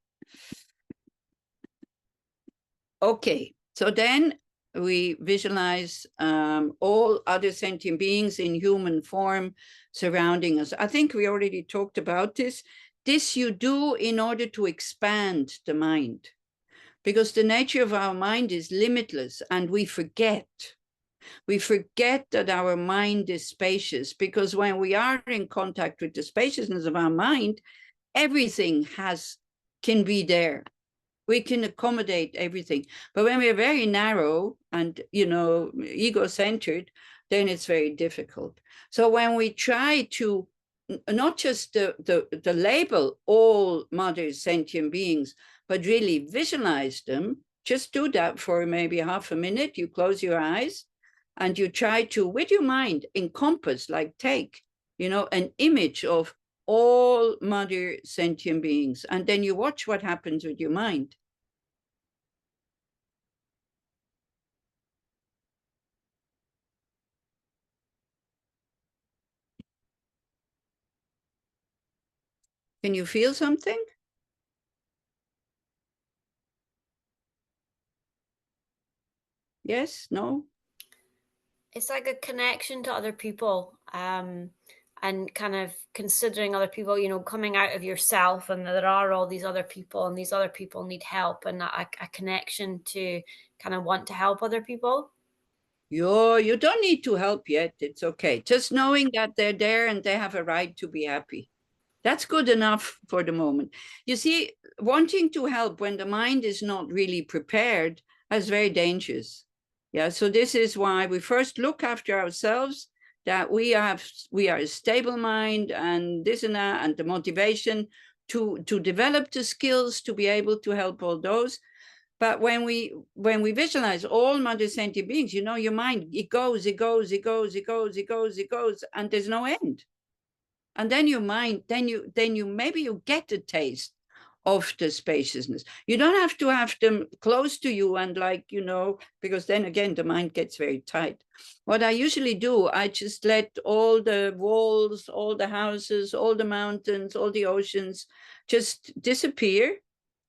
Okay, so then we visualize all other sentient beings in human form surrounding us. I think we already talked about this. This you do in order to expand the mind, because the nature of our mind is limitless, and we forget. We forget that our mind is spacious, because when we are in contact with the spaciousness of our mind, everything can be there. We can accommodate everything. But when we're very narrow and, you know, ego-centered, then it's very difficult. So when we try to not just the label all mothers, sentient beings, but really visualize them, just do that for maybe half a minute. You close your eyes and you try to, with your mind, encompass, like take, you know, an image of all mother sentient beings, and then you watch what happens with your mind. Can you feel something? Yes? No? It's like a connection to other people, and kind of considering other people, you know, coming out of yourself, and there are all these other people, and these other people need help, and a connection to kind of want to help other people. You don't need to help yet. It's okay. Just knowing that they're there and they have a right to be happy. That's good enough for the moment. You see, wanting to help when the mind is not really prepared is very dangerous. Yeah, so this is why we first look after ourselves, that we are a stable mind and this and that, and the motivation to develop the skills to be able to help all those. But when we visualize all mother sentient beings, you know, your mind, it goes, and there's no end. And then your mind, then you maybe you get a taste of the spaciousness. You don't have to have them close to you and, like, you know, because then again, the mind gets very tight. What I usually do, I just let all the walls, all the houses, all the mountains, all the oceans just disappear,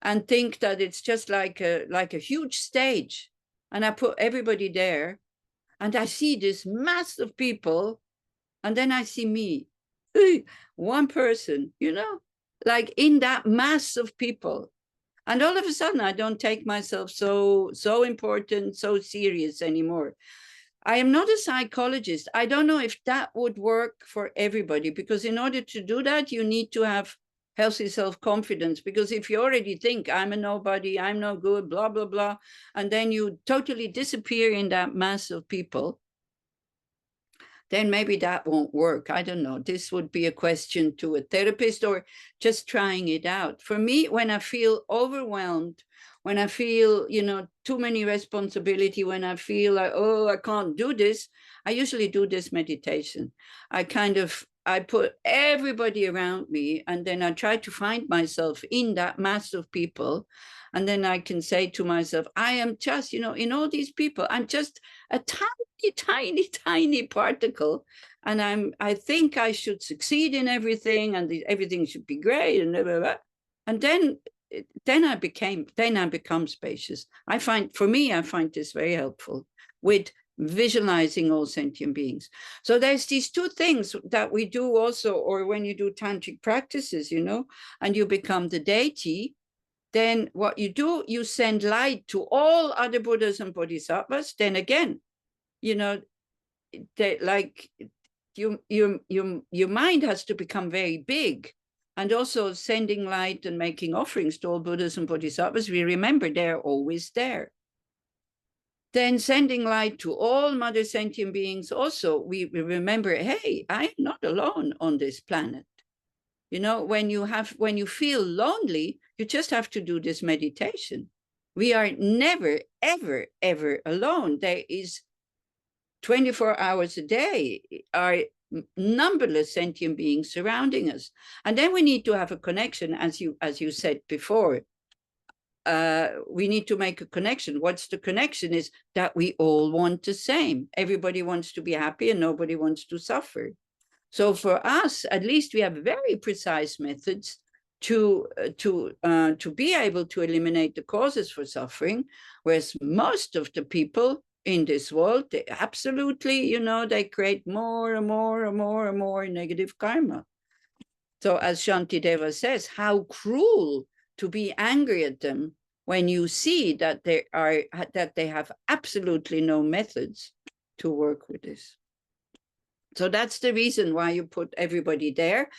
and think that it's just like a huge stage. And I put everybody there, and I see this mass of people, and then I see me. One person, you know, like in that mass of people. And all of a sudden, I don't take myself so important, so serious anymore. I am not a psychologist. I don't know if that would work for everybody, because in order to do that, you need to have healthy self-confidence. Because if you already think I'm a nobody, I'm no good, blah, blah, blah, and then you totally disappear in that mass of people, then maybe that won't work. I don't know. This would be a question to a therapist, or just trying it out. For me, when I feel overwhelmed, when I feel, you know, too many responsibility, when I feel like, oh, I can't do this, I usually do this meditation. I put everybody around me, and then I try to find myself in that mass of people. And then I can say to myself, I am just, you know, in all these people, I'm just a tiny particle, and I think I should succeed in everything, and everything should be great, and blah, blah, blah. And then I become spacious. I find this very helpful with visualizing all sentient beings. So there's these two things that we do also, or when you do tantric practices, you know, and you become the deity. Then what you do, you send light to all other Buddhas and Bodhisattvas. Then again, you know, like your mind has to become very big. And also sending light and making offerings to all Buddhas and Bodhisattvas, we remember they're always there. Then sending light to all mother sentient beings, also we remember, hey, I'm not alone on this planet. You know, when you feel lonely, you just have to do this meditation. We are never, ever, ever alone. There is 24 hours a day are numberless sentient beings surrounding us. And then we need to have a connection, as you said before. We need to make a connection. What's the connection? Is that we all want the same. Everybody wants to be happy and nobody wants to suffer. So for us, at least, we have very precise methods to be able to eliminate the causes for suffering, whereas most of the people in this world, they absolutely, you know, they create more and more negative karma. So as Shantideva says, how cruel to be angry at them when you see that they have absolutely no methods to work with this. So that's the reason why you put everybody there,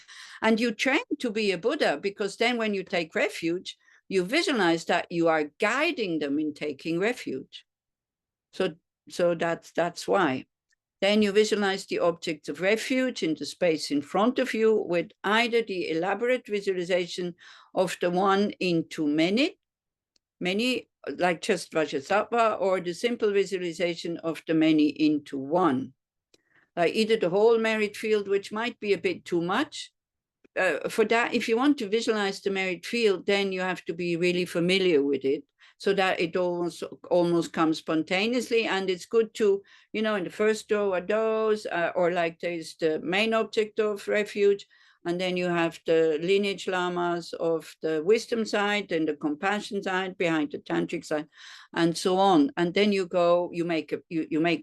and you train to be a Buddha, because then when you take refuge, you visualize that you are guiding them in taking refuge. So that's why. Then you visualize the objects of refuge in the space in front of you, with either the elaborate visualization of the one into many like just Vajrasattva, or the simple visualization of the many into one. Like either the whole merit field, which might be a bit too much. For that, if you want to visualize the merit field, then you have to be really familiar with it, so that it almost comes spontaneously. And it's good to, you know, in the first row are those, or like there's the main object of refuge, and then you have the lineage lamas of the wisdom side, and the compassion side behind the tantric side, and so on. And then you go, you make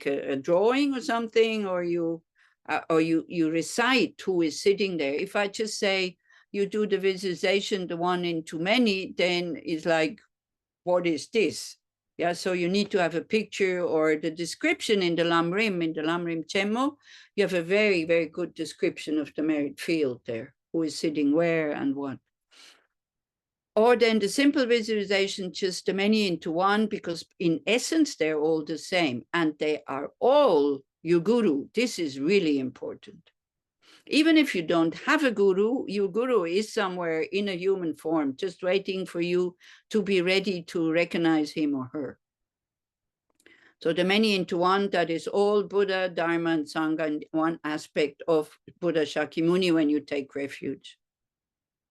a drawing or something, or you recite who is sitting there. If I just say you do the visualization, the one into many, then it's like, what is this? Yeah, so you need to have a picture or the description in the Lamrim, Chemo. You have a very, very good description of the merit field there, who is sitting where and what. Or then the simple visualization, just the many into one, because in essence, they're all the same, and they are all your guru. This is really important. Even if you don't have a guru, your guru is somewhere in a human form, just waiting for you to be ready to recognize him or her. So the many into one, that is all Buddha, Dharma, and Sangha, and one aspect of Buddha Shakyamuni when you take refuge.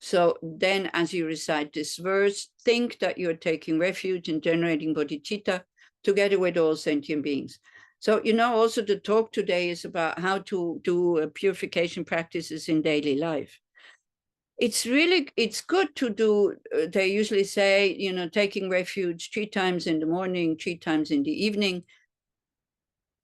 So then as you recite this verse, think that you're taking refuge in generating bodhicitta together with all sentient beings. So, you know, also the talk today is about how to do purification practices in daily life. It's good to do, they usually say, you know, taking refuge 3 times in the morning, 3 times in the evening.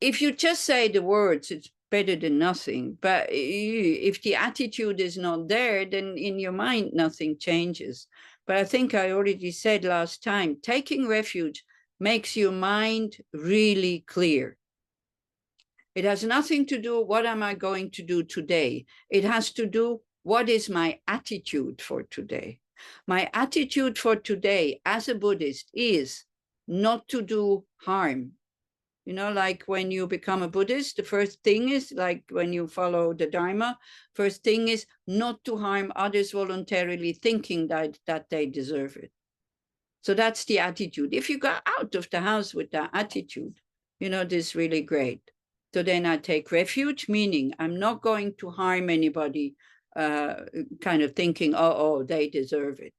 If you just say the words, it's better than nothing. But if the attitude is not there, then in your mind, nothing changes. But I think I already said last time, taking refuge makes your mind really clear. It has nothing to do, what am I going to do today? It has to do, what is my attitude for today? My attitude for today as a Buddhist is not to do harm. You know, like when you become a Buddhist, the first thing is, like when you follow the Dharma, first thing is not to harm others voluntarily, thinking that they deserve it. So that's the attitude. If you go out of the house with that attitude, you know, this is really great. So then I take refuge, meaning I'm not going to harm anybody, kind of thinking, oh, they deserve it.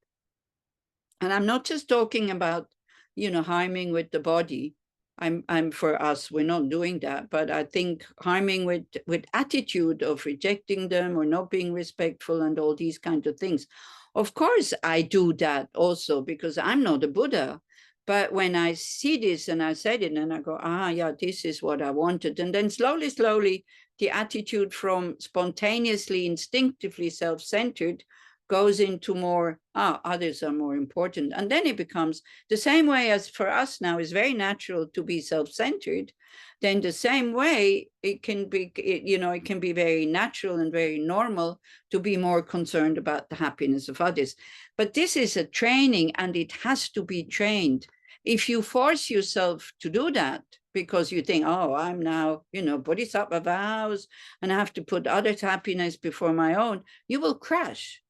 And I'm not just talking about, you know, harming with the body. I'm for us, we're not doing that, but I think harming with attitude of rejecting them or not being respectful and all these kinds of things. Of course, I do that also because I'm not a Buddha. But when I see this and I said it and I go, yeah, this is what I wanted. And then slowly, the attitude from spontaneously, instinctively self-centered goes into more, others are more important. And then it becomes the same way as for us now is very natural to be self-centered. Then the same way it can be, it can be very natural and very normal to be more concerned about the happiness of others. But this is a training and it has to be trained. If you force yourself to do that, because you think, I'm now, bodhisattva vows, and I have to put others' happiness before my own, you will crash.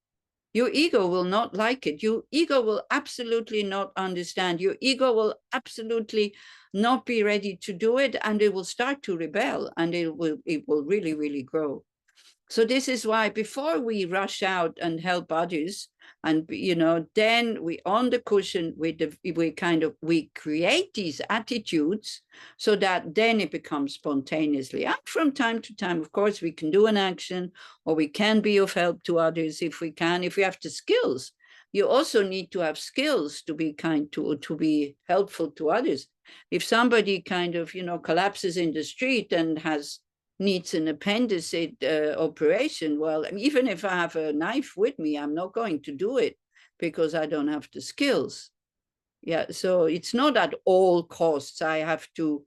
Your ego will not like it. Your ego will absolutely not understand. Your ego will absolutely not be ready to do it, and it will start to rebel, and it will really, really grow. So this is why before we rush out and help others, and then we on the cushion we create these attitudes so that then it becomes spontaneously. And from time to time, of course, we can do an action or we can be of help to others if we can, if we have the skills. You also need to have skills to be kind to be helpful to others. If somebody collapses in the street and needs an appendicite operation, well, even if I have a knife with me, I'm not going to do it because I don't have the skills. Yeah, so it's not at all costs I have to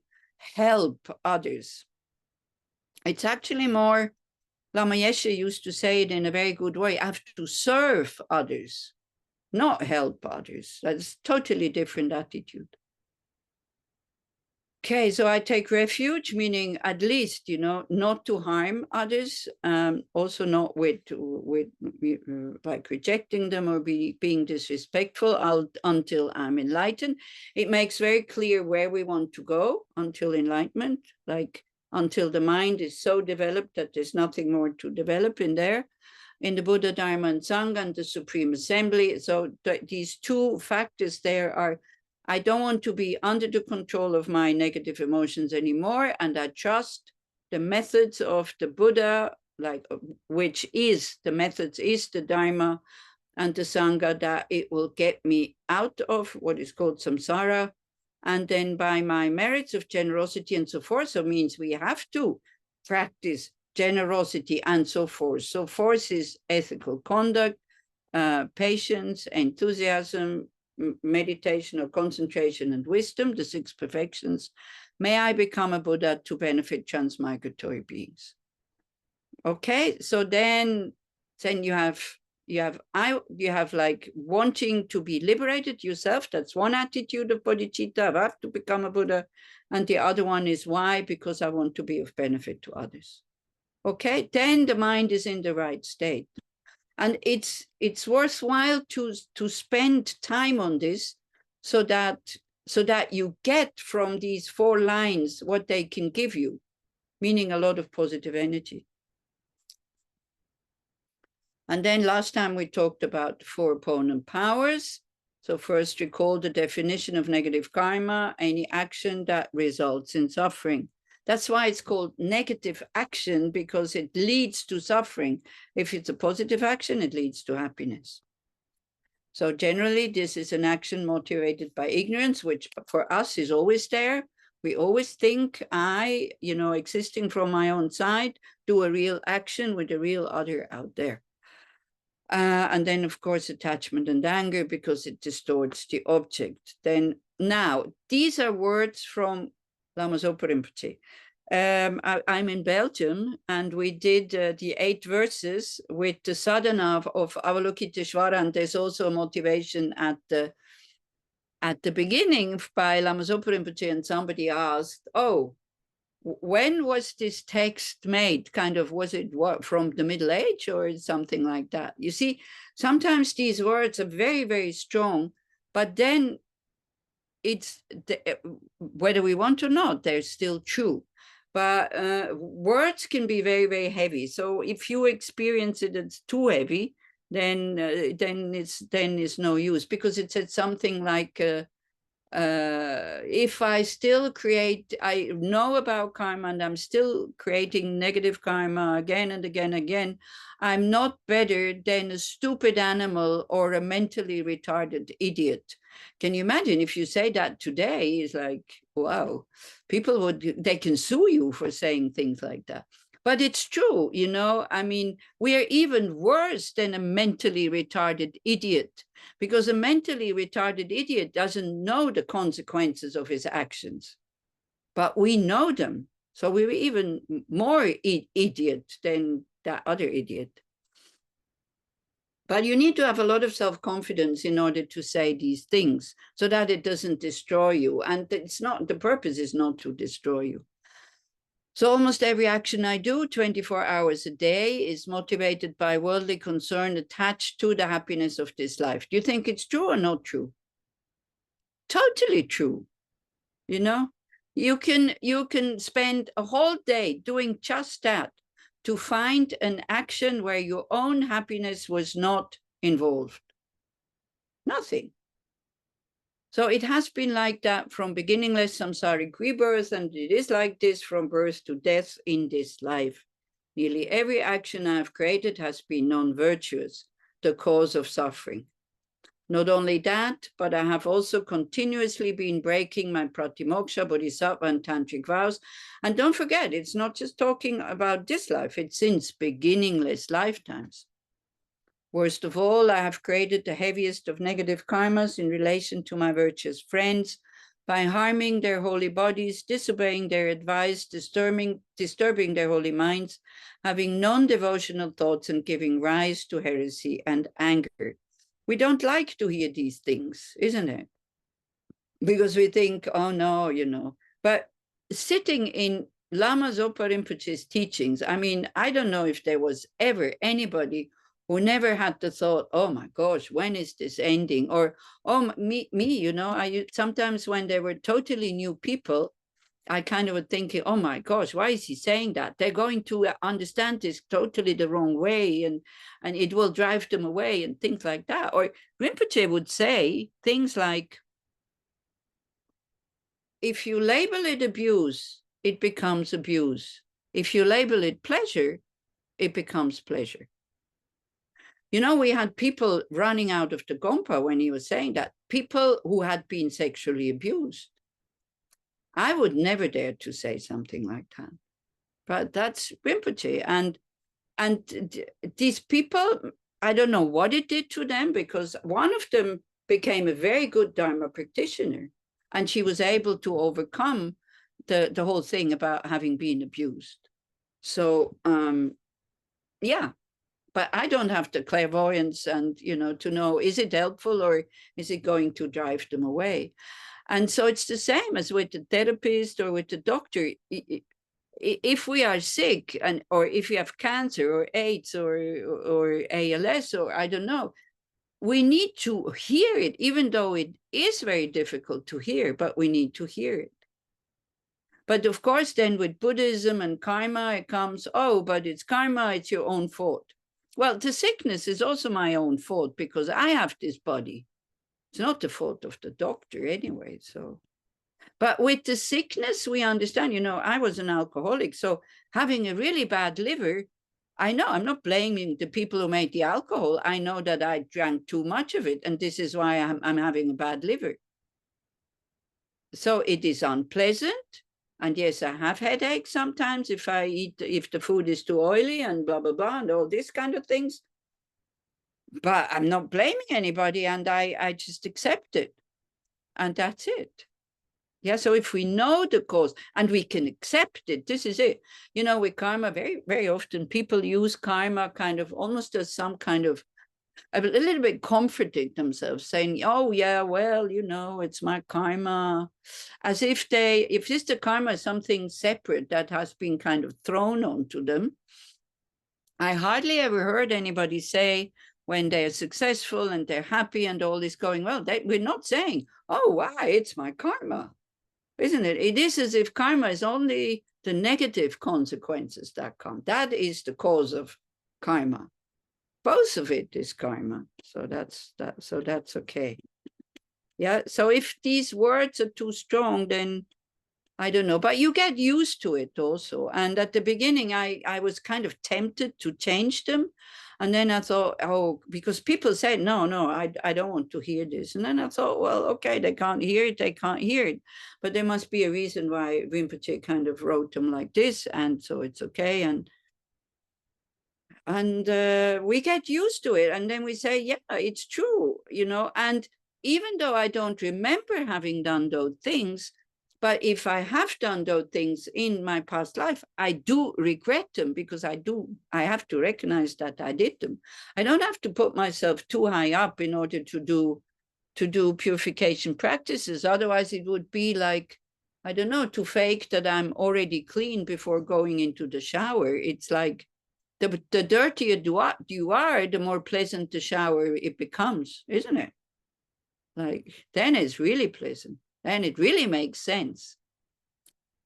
help others. It's actually more, Lama Yeshe used to say it in a very good way, I have to serve others, not help others. That's a totally different attitude. Okay, so I take refuge, meaning at least, you know, not to harm others, also not with like rejecting them or being disrespectful until I'm enlightened. It makes very clear where we want to go until enlightenment, like until the mind is so developed that there's nothing more to develop in there. In the Buddha, Dharma, and Sangha and the Supreme Assembly. So these two factors there are, I don't want to be under the control of my negative emotions anymore, and I trust the methods of the Buddha, like which is the methods is the Dharma and the Sangha, that it will get me out of what is called samsara. And then by my merits of generosity and so forth, so means we have to practice generosity and so forth. So forth is ethical conduct, patience, enthusiasm, meditation or concentration and wisdom, the 6 perfections. May I become a Buddha to benefit transmigratory beings. Okay, so then you have like wanting to be liberated yourself. That's one attitude of bodhicitta. I have to become a Buddha. And the other one is why? Because I want to be of benefit to others. Okay, then the mind is in the right state. And it's worthwhile to spend time on this so that you get from these 4 lines what they can give you, meaning a lot of positive energy. And then last time we talked about the 4 opponent powers. So first recall the definition of negative karma, any action that results in suffering. That's why it's called negative action, because it leads to suffering. If it's a positive action, it leads to happiness. So generally, this is an action motivated by ignorance, which for us is always there. We always think I, you know, existing from my own side, do a real action with a real other out there. And then, of course, attachment and anger, because it distorts the object. Then now, these are words from Lama Zopa Rinpoche. I'm in Belgium, and we did the 8 verses with the sadhana of Avalokiteshvara, and there's also a motivation at the beginning by Lama Zopa Rinpoche, and somebody asked, oh, when was this text made? Kind of, was it from the Middle Age or something like that? You see, sometimes these words are very, very strong, but then it's whether we want or not, they're still true. But words can be very, very heavy. So if you experience it as too heavy, then it's no use, because it said something like, if I still I know about karma and I'm still creating negative karma again and again and again, I'm not better than a stupid animal or a mentally retarded idiot. Can you imagine if you say that today? It's like, wow, people they can sue you for saying things like that. But it's true, you know, I mean, we are even worse than a mentally retarded idiot, because a mentally retarded idiot doesn't know the consequences of his actions, but we know them. So we're even more idiot than that other idiot. But you need to have a lot of self-confidence in order to say these things so that it doesn't destroy you. And it's not, the purpose is not to destroy you. So almost every action I do 24 hours a day is motivated by worldly concern attached to the happiness of this life. Do you think it's true or not true? Totally true. You know, you can spend a whole day doing just that to find an action where your own happiness was not involved. Nothing. So it has been like that from beginningless samsaric rebirth, and it is like this from birth to death in this life. Nearly every action I have created has been non-virtuous, the cause of suffering. Not only that, but I have also continuously been breaking my pratimoksha, bodhisattva, and tantric vows. And don't forget, it's not just talking about this life, it's since beginningless lifetimes. Worst of all, I have created the heaviest of negative karmas in relation to my virtuous friends by harming their holy bodies, disobeying their advice, disturbing their holy minds, having non-devotional thoughts, and giving rise to heresy and anger. We don't like to hear these things, isn't it? Because we think, oh no, you know. But sitting in Lama Zopa Rinpoche's teachings, I mean, I don't know if there was ever anybody who never had the thought, oh my gosh, when is this ending? Or, oh, me, you know, sometimes when there were totally new people, I kind of was thinking, oh my gosh, why is he saying that? They're going to understand this totally the wrong way, and it will drive them away and things like that. Or Rinpoche would say things like, if you label it abuse, it becomes abuse. If you label it pleasure, it becomes pleasure. You know, we had people running out of the Gompa when he was saying that, people who had been sexually abused. I would never dare to say something like that. But that's Rinpoche. And these people, I don't know what it did to them, because one of them became a very good Dharma practitioner, and she was able to overcome the whole thing about having been abused. So, yeah, but I don't have the clairvoyance and, you know, to know, is it helpful or is it going to drive them away? And so it's the same as with the therapist or with the doctor. If we are sick, or if we have cancer or AIDS or ALS, or I don't know, we need to hear it, even though it is very difficult to hear, but we need to hear it. But of course, then with Buddhism and karma, it comes, oh, but it's karma, it's your own fault. Well, the sickness is also my own fault, because I have this body. It's not the fault of the doctor anyway. So, but with the sickness, we understand, you know, I was an alcoholic. So having a really bad liver, I know I'm not blaming the people who made the alcohol. I know that I drank too much of it, and this is why I'm having a bad liver. So it is unpleasant. And yes, I have headaches sometimes if the food is too oily and blah, blah, blah, and all these kind of things. But I'm not blaming anybody, and I just accept it. And that's it. Yeah, so if we know the cause and we can accept it, this is it. You know, with karma, very, very often people use karma kind of almost as some kind of a little bit comforting themselves, saying, oh, yeah, well, you know, it's my karma. As if this the karma is something separate that has been kind of thrown onto them. I hardly ever heard anybody say, when they're successful and they're happy and all is going well, we're not saying, oh, why, it's my karma. Isn't it? It is as if karma is only the negative consequences that come. That is the cause of karma. Both of it is karma. So that's okay. Yeah. So if these words are too strong, then I don't know. But you get used to it also. And at the beginning, I was kind of tempted to change them. And then I thought, oh, because people said, no, I don't want to hear this. And then I thought, well, okay, they can't hear it, they can't hear it. But there must be a reason why Rinpoche kind of wrote them like this. And so it's okay. And we get used to it. And then we say, yeah, it's true, you know. And even though I don't remember having done those things, but if I have done those things in my past life, I do regret them, because I have to recognize that I did them. I don't have to put myself too high up in order to do purification practices. Otherwise, it would be like, I don't know, to fake that I'm already clean before going into the shower. It's like the dirtier you are, the more pleasant the shower it becomes, isn't it? Like, then it's really pleasant. And it really makes sense.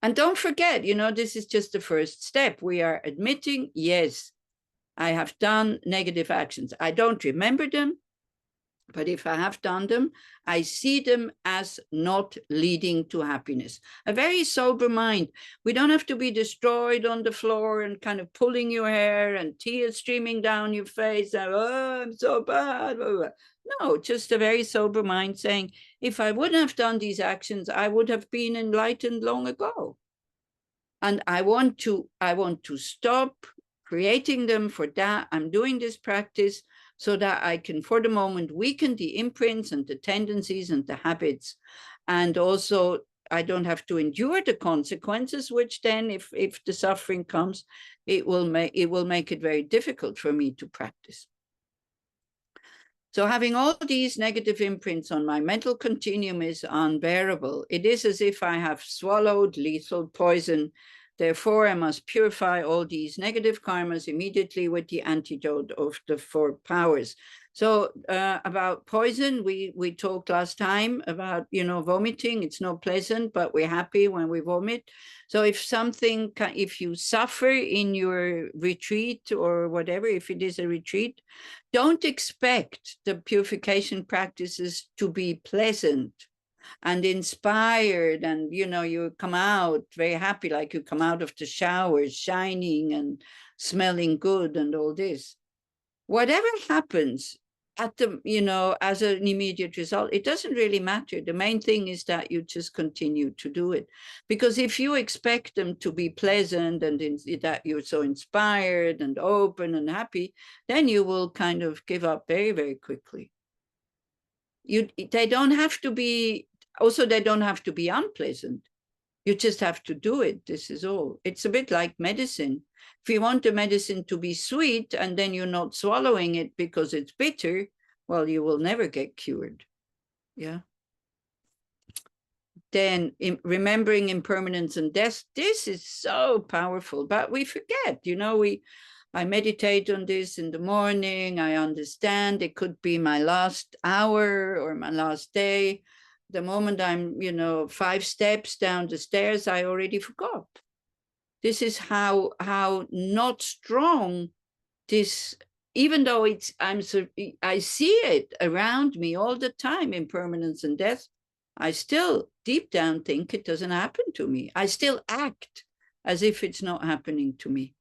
And don't forget, you know, this is just the first step. We are admitting, yes, I have done negative actions. I don't remember them, but if I have done them, I see them as not leading to happiness. A very sober mind. We don't have to be destroyed on the floor and kind of pulling your hair and tears streaming down your face. And, oh, I'm so bad. No, just a very sober mind saying, if I wouldn't have done these actions, I would have been enlightened long ago. And I want to stop creating them. For that, I'm doing this practice so that I can, for the moment, weaken the imprints and the tendencies and the habits. And also, I don't have to endure the consequences, which then, if the suffering comes, it will make it very difficult for me to practice. So having all these negative imprints on my mental continuum is unbearable. It is as if I have swallowed lethal poison. Therefore, I must purify all these negative karmas immediately with the antidote of the 4 powers. So about poison, we talked last time about, vomiting. It's not pleasant, but we're happy when we vomit. So if you suffer in your retreat or whatever, if it is a retreat, don't expect the purification practices to be pleasant and inspired, and you come out very happy, like you come out of the shower shining and smelling good and all this. Whatever happens at the as an immediate result, it doesn't really matter. The main thing is that you just continue to do it, because if you expect them to be pleasant and that you're so inspired and open and happy, then you will kind of give up very, very quickly. They don't have to be unpleasant. You just have to do it. This is all. It's a bit like medicine. If you want the medicine to be sweet and then you're not swallowing it because it's bitter, well, you will never get cured. Yeah. Then remembering impermanence and death, this is so powerful, but we forget, I meditate on this in the morning. I understand it could be my last hour or my last day. The moment I'm, 5 steps down the stairs, I already forgot. This is how not strong this, even though I see it around me all the time, impermanence and death, I still deep down think it doesn't happen to me. I still act as if it's not happening to me.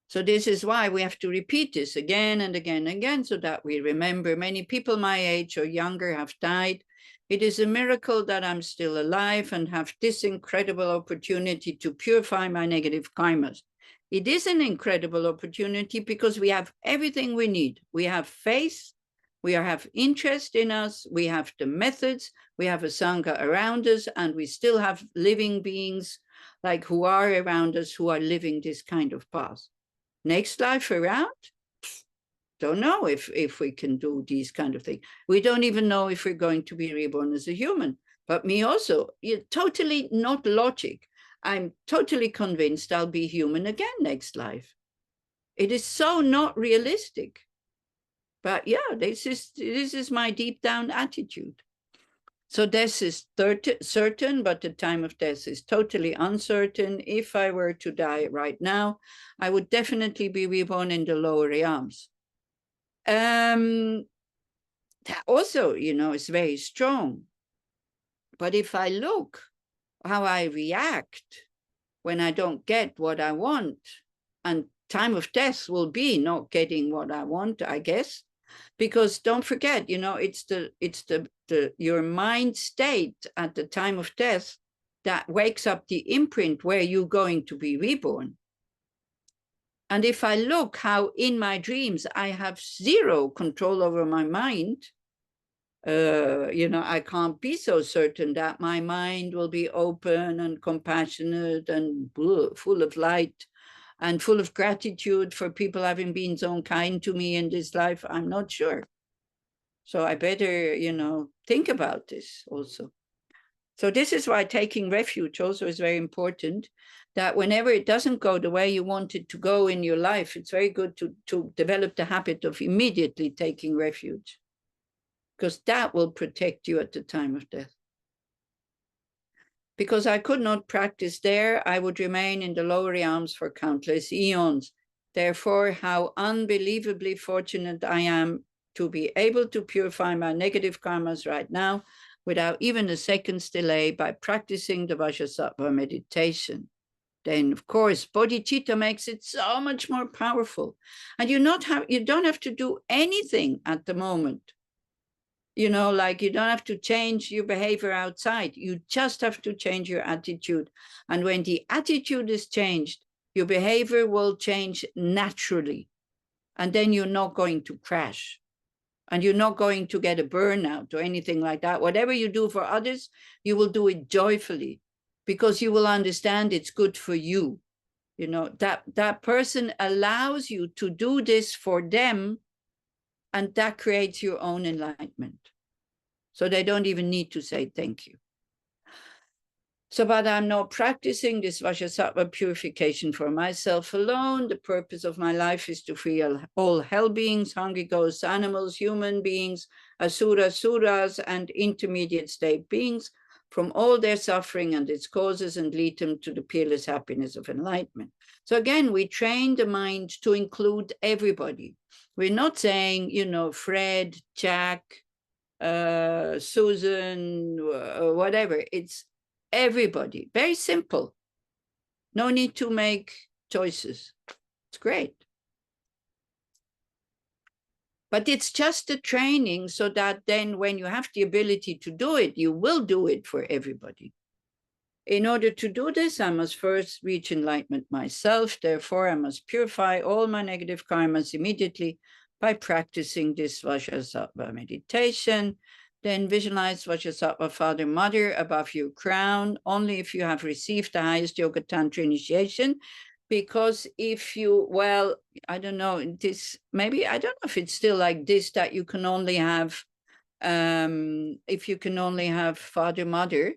So this is why we have to repeat this again and again and again, so that we remember. Many people my age or younger have died. It is a miracle that I'm still alive and have this incredible opportunity to purify my negative karmas. It is an incredible opportunity because we have everything we need. We have faith, we have interest in us, we have the methods, we have a Sangha around us, and we still have living beings like who are around us who are living this kind of path. Next life around, don't know if we can do these kind of things. We don't even know if we're going to be reborn as a human. But me also, totally not logic. I'm totally convinced I'll be human again next life. It is so not realistic. But yeah, this is my deep down attitude. So death is certain, but the time of death is totally uncertain. If I were to die right now, I would definitely be reborn in the lower realms. That also, is very strong. But if I look how I react when I don't get what I want, and time of death will be not getting what I want, I guess. Because don't forget, it's your mind state at the time of death that wakes up the imprint where you're going to be reborn. And if I look how in my dreams I have zero control over my mind, I can't be so certain that my mind will be open and compassionate and full of light and full of gratitude for people having been so kind to me in this life. I'm not sure. So I better, think about this also. So this is why taking refuge also is very important, that whenever it doesn't go the way you want it to go in your life, it's very good to develop the habit of immediately taking refuge, because that will protect you at the time of death. Because I could not practice there, I would remain in the lower realms for countless eons. Therefore, how unbelievably fortunate I am to be able to purify my negative karmas right now without even a second's delay by practicing the Vajrasattva meditation. Then, of course, bodhicitta makes it so much more powerful. And you don't have to do anything at the moment. Like you don't have to change your behavior outside. You just have to change your attitude. And when the attitude is changed, your behavior will change naturally. And then you're not going to crash. And you're not going to get a burnout or anything like that. Whatever you do for others, you will do it joyfully, because you will understand it's good for you. That person allows you to do this for them And that creates your own enlightenment. So they don't even need to say thank you. So, but I'm not practicing this Vajrasattva purification for myself alone. The purpose of my life is to free all hell beings, hungry ghosts, animals, human beings, asuras, suras, and intermediate state beings from all their suffering and its causes, and lead them to the peerless happiness of enlightenment. So again, we train the mind to include everybody. We're not saying, you know, Fred, Jack, Susan, whatever. It's everybody. Very simple. No need to make choices. It's great. But it's just a training so that then when you have the ability to do it, you will do it for everybody. In order to do this, I must first reach enlightenment myself. Therefore, I must purify all my negative karmas immediately by practicing this Vajrasattva meditation. Then visualize Vajrasattva Father, Mother above your crown, only if you have received the highest Yoga Tantra initiation. Because if you, well, I don't know, this, maybe, I don't know if it's still like this, that you can only have, if you can only have Father, Mother.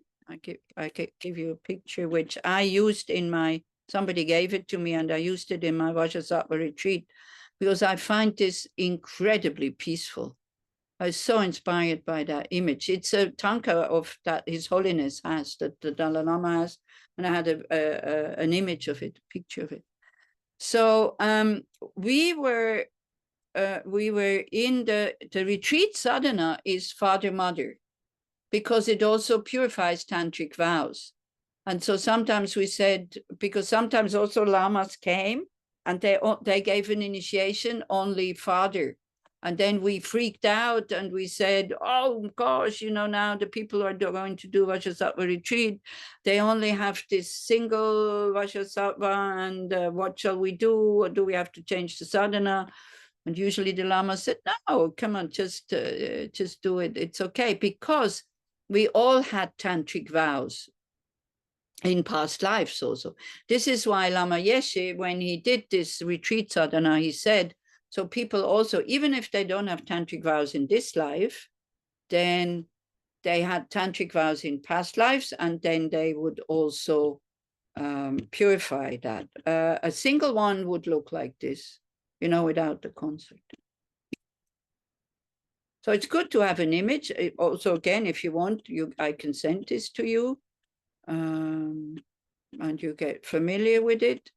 I could give you a picture, which I used in my, somebody gave it to me, and I used it in my Vajrasattva retreat, because I find this incredibly peaceful. I was so inspired by that image. It's a tanka of that His Holiness has, that the Dalai Lama has, and I had an image of it, a picture of it. So we were in the retreat sadhana is Father, Mother, because it also purifies tantric vows. And so sometimes we said, because sometimes also lamas came and they gave an initiation only Father. And then we freaked out and we said, oh gosh, you know, now the people are going to do Vajrasattva retreat. They only have this single Vajrasattva, and what shall we do? Or do we have to change the sadhana? And usually the Lama said, no, come on, just do it. It's okay, because we all had tantric vows in past lives also. This is why Lama Yeshe, when he did this retreat sadhana, he said, so people also, even if they don't have tantric vows in this life, then they had tantric vows in past lives, and then they would also purify that. A single one would look like this, you know, without the concept. So it's good to have an image. Also, again, if you want, I can send this to you, and you get familiar with it.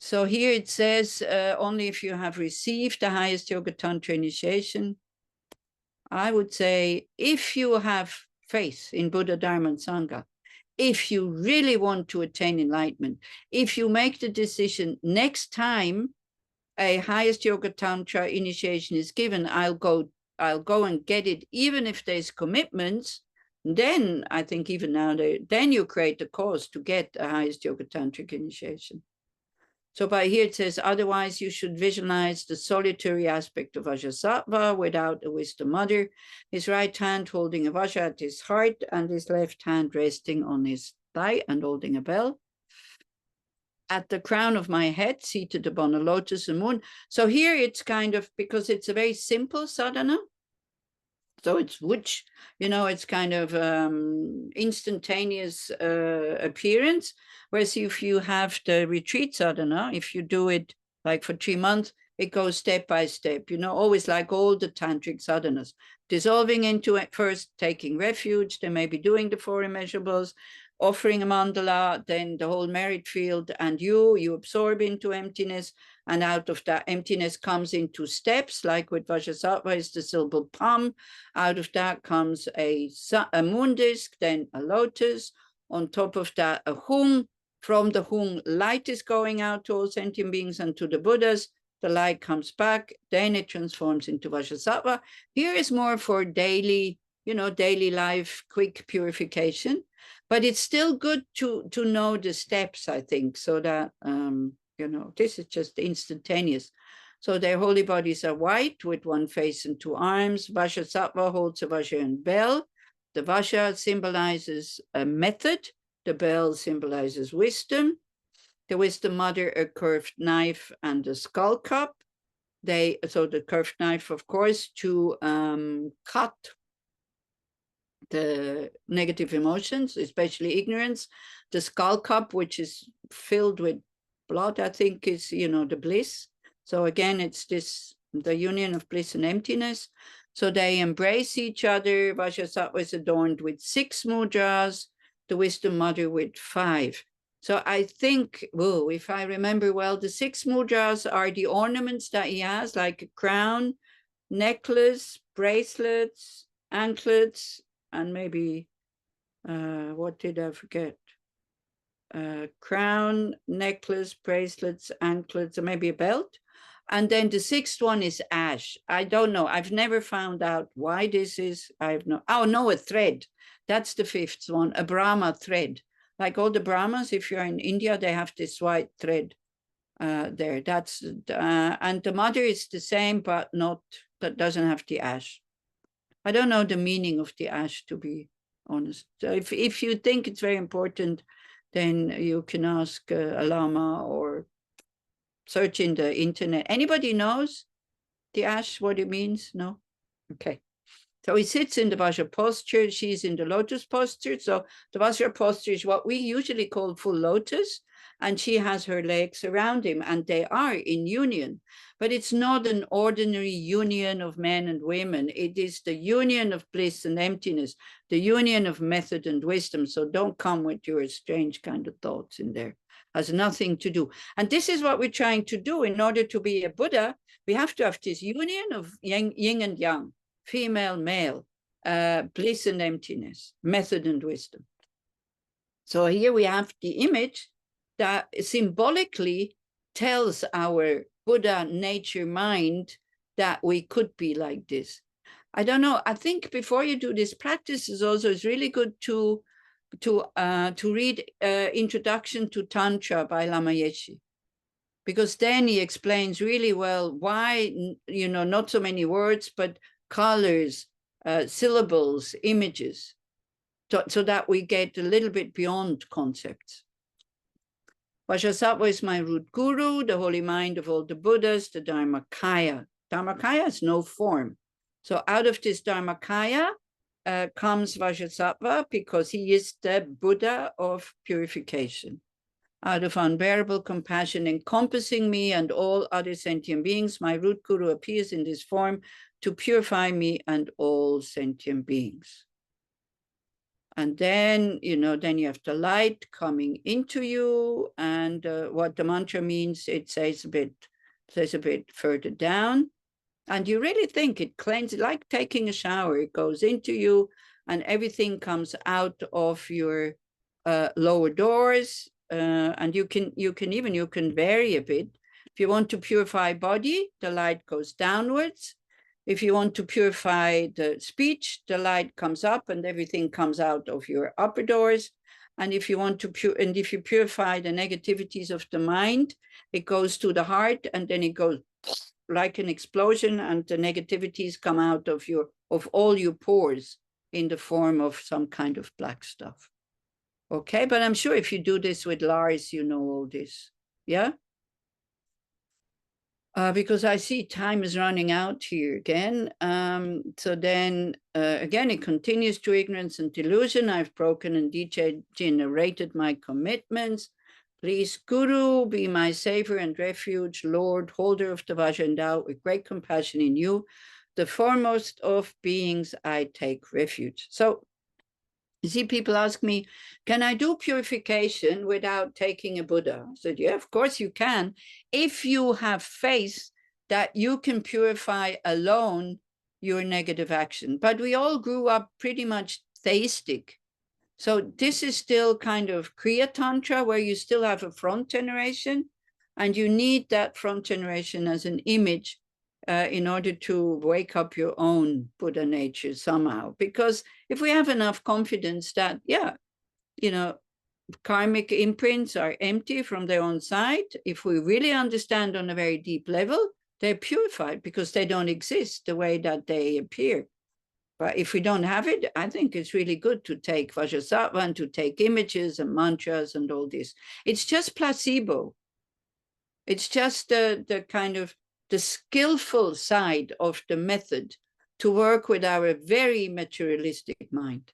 So here it says, only if you have received the highest Yoga Tantra initiation. I would say, if you have faith in Buddha, Dharma, and Sangha, if you really want to attain enlightenment, if you make the decision, next time a highest Yoga Tantra initiation is given, I'll go and get it, even if there's commitments. Then I think even now, then you create the cause to get a highest Yoga Tantric initiation. So by here it says, otherwise you should visualize the solitary aspect of Vajrasattva without a wisdom mother, his right hand holding a Vajra at his heart and his left hand resting on his thigh and holding a bell. At the crown of my head, seated upon a lotus and moon. So here it's kind of, because it's a very simple sadhana. So it's which, you know, it's kind of instantaneous appearance. Whereas if you have the retreat sadhana, if you do it like for 3 months, it goes step by step, you know, always like all the tantric sadhanas. Dissolving into it first, taking refuge, then maybe doing the 4 immeasurables, offering a mandala, then the whole merit field, and you absorb into emptiness, and out of that emptiness comes into steps, like with Vajrasattva is the silver palm. Out of that comes a moon disk, then a lotus. On top of that, a hung. From the hung, light is going out to all sentient beings and to the Buddhas. The light comes back, then it transforms into Vajrasattva. Here is more for daily, you know, daily life, quick purification. But it's still good to know the steps, I think, so that, you know, this is just instantaneous. So their holy bodies are white with 1 face and 2 arms. Vajrasattva holds a Vajra and bell. The Vajra symbolizes a method. The bell symbolizes wisdom. The wisdom mother, a curved knife and a skull cup. so the curved knife, of course, to cut the negative emotions, especially ignorance. The skull cup, which is filled with blood, I think is, the bliss. So again, it's the union of bliss and emptiness. So they embrace each other. Vajrasattva is adorned with 6 mudras, the wisdom mother with 5. So I think, if I remember well, the 6 mudras are the ornaments that he has, like a crown, necklace, bracelets, anklets, and maybe, what did I forget? Crown, necklace, bracelets, anklets, or maybe a belt. And then the 6th one is ash. I don't know. I've never found out why this is. A thread. That's the 5th one, a Brahma thread. Like all the Brahmas, if you're in India, they have this white thread there. That's and the mother is the same, but that doesn't have the ash. I don't know the meaning of the ash, to be honest. So if you think it's very important, then you can ask a lama or search in the internet. Anybody knows the ash, what it means? No? Okay. So he sits in the Vajra posture. She's in the lotus posture. So the Vajra posture is what we usually call full lotus. And she has her legs around him, and they are in union. But it's not an ordinary union of men and women. It is the union of bliss and emptiness, the union of method and wisdom. So don't come with your strange kind of thoughts in there. Has nothing to do. And this is what we're trying to do. In order to be a Buddha, we have to have this union of yin and yang, female, male, bliss and emptiness, method and wisdom. So here we have the image that symbolically tells our Buddha nature mind that we could be like this. I don't know. I think before you do this practice, it's really good to read Introduction to Tantra by Lama Yeshe, because then he explains really well why, not so many words, but colors, syllables, images, so that we get a little bit beyond concepts. Vajrasattva is my root guru, the holy mind of all the Buddhas, the Dharmakaya. Dharmakaya has no form. So out of this Dharmakaya comes Vajrasattva, because he is the Buddha of purification. Out of unbearable compassion encompassing me and all other sentient beings, my root guru appears in this form to purify me and all sentient beings. And then, then you have the light coming into you. And what the mantra means, it says a bit further down. And you really think it cleanses, like taking a shower. It goes into you, and everything comes out of your lower doors. And you can vary a bit. If you want to purify body, the light goes downwards. If you want to purify the speech, the light comes up and everything comes out of your upper doors. And if you want to if you purify the negativities of the mind, it goes to the heart, and then it goes like an explosion, and the negativities come out of all your pores in the form of some kind of black stuff. Okay, but I'm sure if you do this with Lars, you know all this. Yeah? Because I see time is running out here again. So then, again, it continues to ignorance and delusion. I've broken and degenerated my commitments. Please, Guru, be my savior and refuge, Lord, holder of the Vajra, endowed with great compassion in you, the foremost of beings, I take refuge. So, you see, people ask me, can I do purification without taking a Buddha? I said, yeah, of course you can. If you have faith that you can purify alone your negative action. But we all grew up pretty much theistic. So this is still kind of Kriya Tantra, where you still have a front generation, and you need that front generation as an image in order to wake up your own Buddha nature somehow. Because if we have enough confidence that, karmic imprints are empty from their own side, if we really understand on a very deep level, they're purified because they don't exist the way that they appear. But if we don't have it, I think it's really good to take Vajrasattva and to take images and mantras and all this. It's just placebo. It's just the kind of the skillful side of the method to work with our very materialistic mind.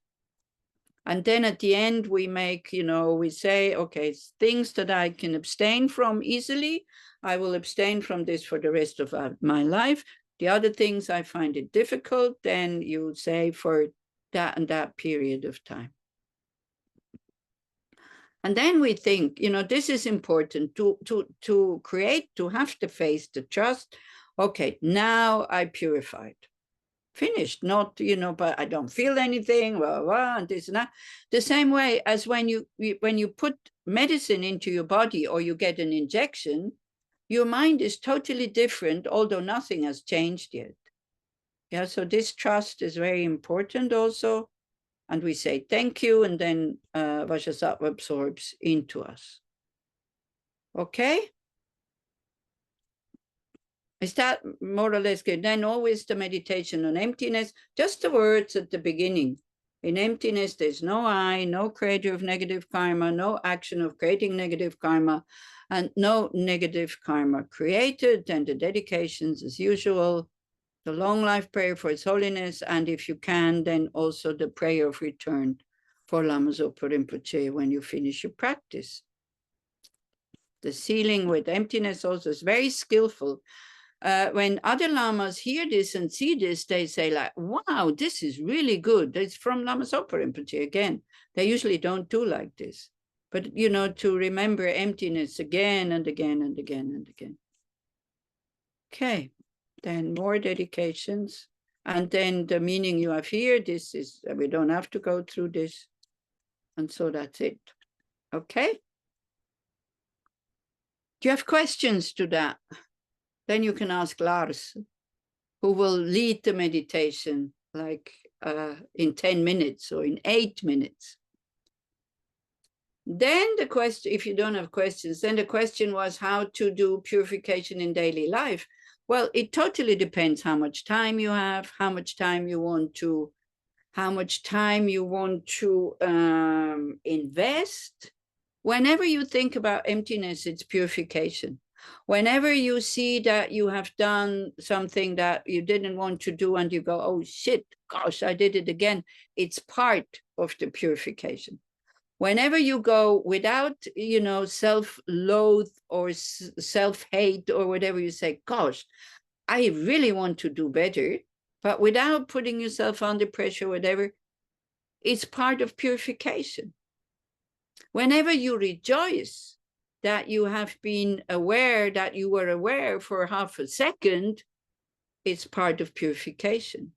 And then at the end, we make, we say, okay, things that I can abstain from easily, I will abstain from this for the rest of my life. The other things I find it difficult, then you say for that and that period of time. And then we think, this is important to create, to have the faith, the trust. Okay, now I purified. Finished, not, but I don't feel anything, and this and that. The same way as when you put medicine into your body or you get an injection, your mind is totally different, although nothing has changed yet. Yeah, so this trust is very important also. And we say thank you, and then Vajrasattva absorbs into us. Okay? Is that more or less good? Then always the meditation on emptiness, just the words at the beginning. In emptiness, there's no I, no creator of negative karma, no action of creating negative karma, and no negative karma created. And the dedications as usual, the long life prayer for His Holiness, and if you can, then also the prayer of return for Lama Zopa Rinpoche when you finish your practice. The sealing with emptiness also is very skillful. When other lamas hear this and see this, they say like, wow, this is really good. It's from Lama Zopa Rinpoche again. They usually don't do like this. But, to remember emptiness again and again and again and again. Okay, then more dedications. And then the meaning you have here, this is, we don't have to go through this. And so that's it. Okay? Do you have questions to that? Then you can ask Lars, who will lead the meditation like in 10 minutes or in 8 minutes. Then the question, if you don't have questions, then the question was how to do purification in daily life. Well, it totally depends how much time you have, how much time you want to invest. Whenever you think about emptiness, it's purification. Whenever you see that you have done something that you didn't want to do and you go, oh shit, gosh, I did it again, it's part of the purification. Whenever you go without, self-loathe or self-hate or whatever, you say, gosh, I really want to do better, but without putting yourself under pressure, whatever, it's part of purification. Whenever you rejoice that you have been aware that you were aware for half a second, it's part of purification.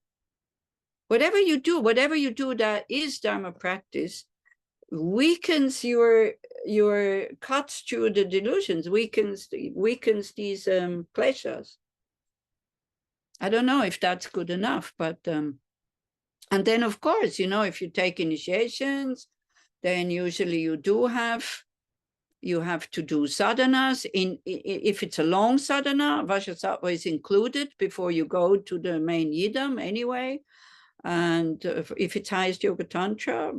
Whatever you do that is Dharma practice, weakens your cuts through the delusions, weakens these pleasures. I don't know if that's good enough, but and then of course, if you take initiations, then usually you have to do sadhanas. If it's a long sadhana, Vajrasattva is included before you go to the main yidam anyway. And if it's highest yoga tantra,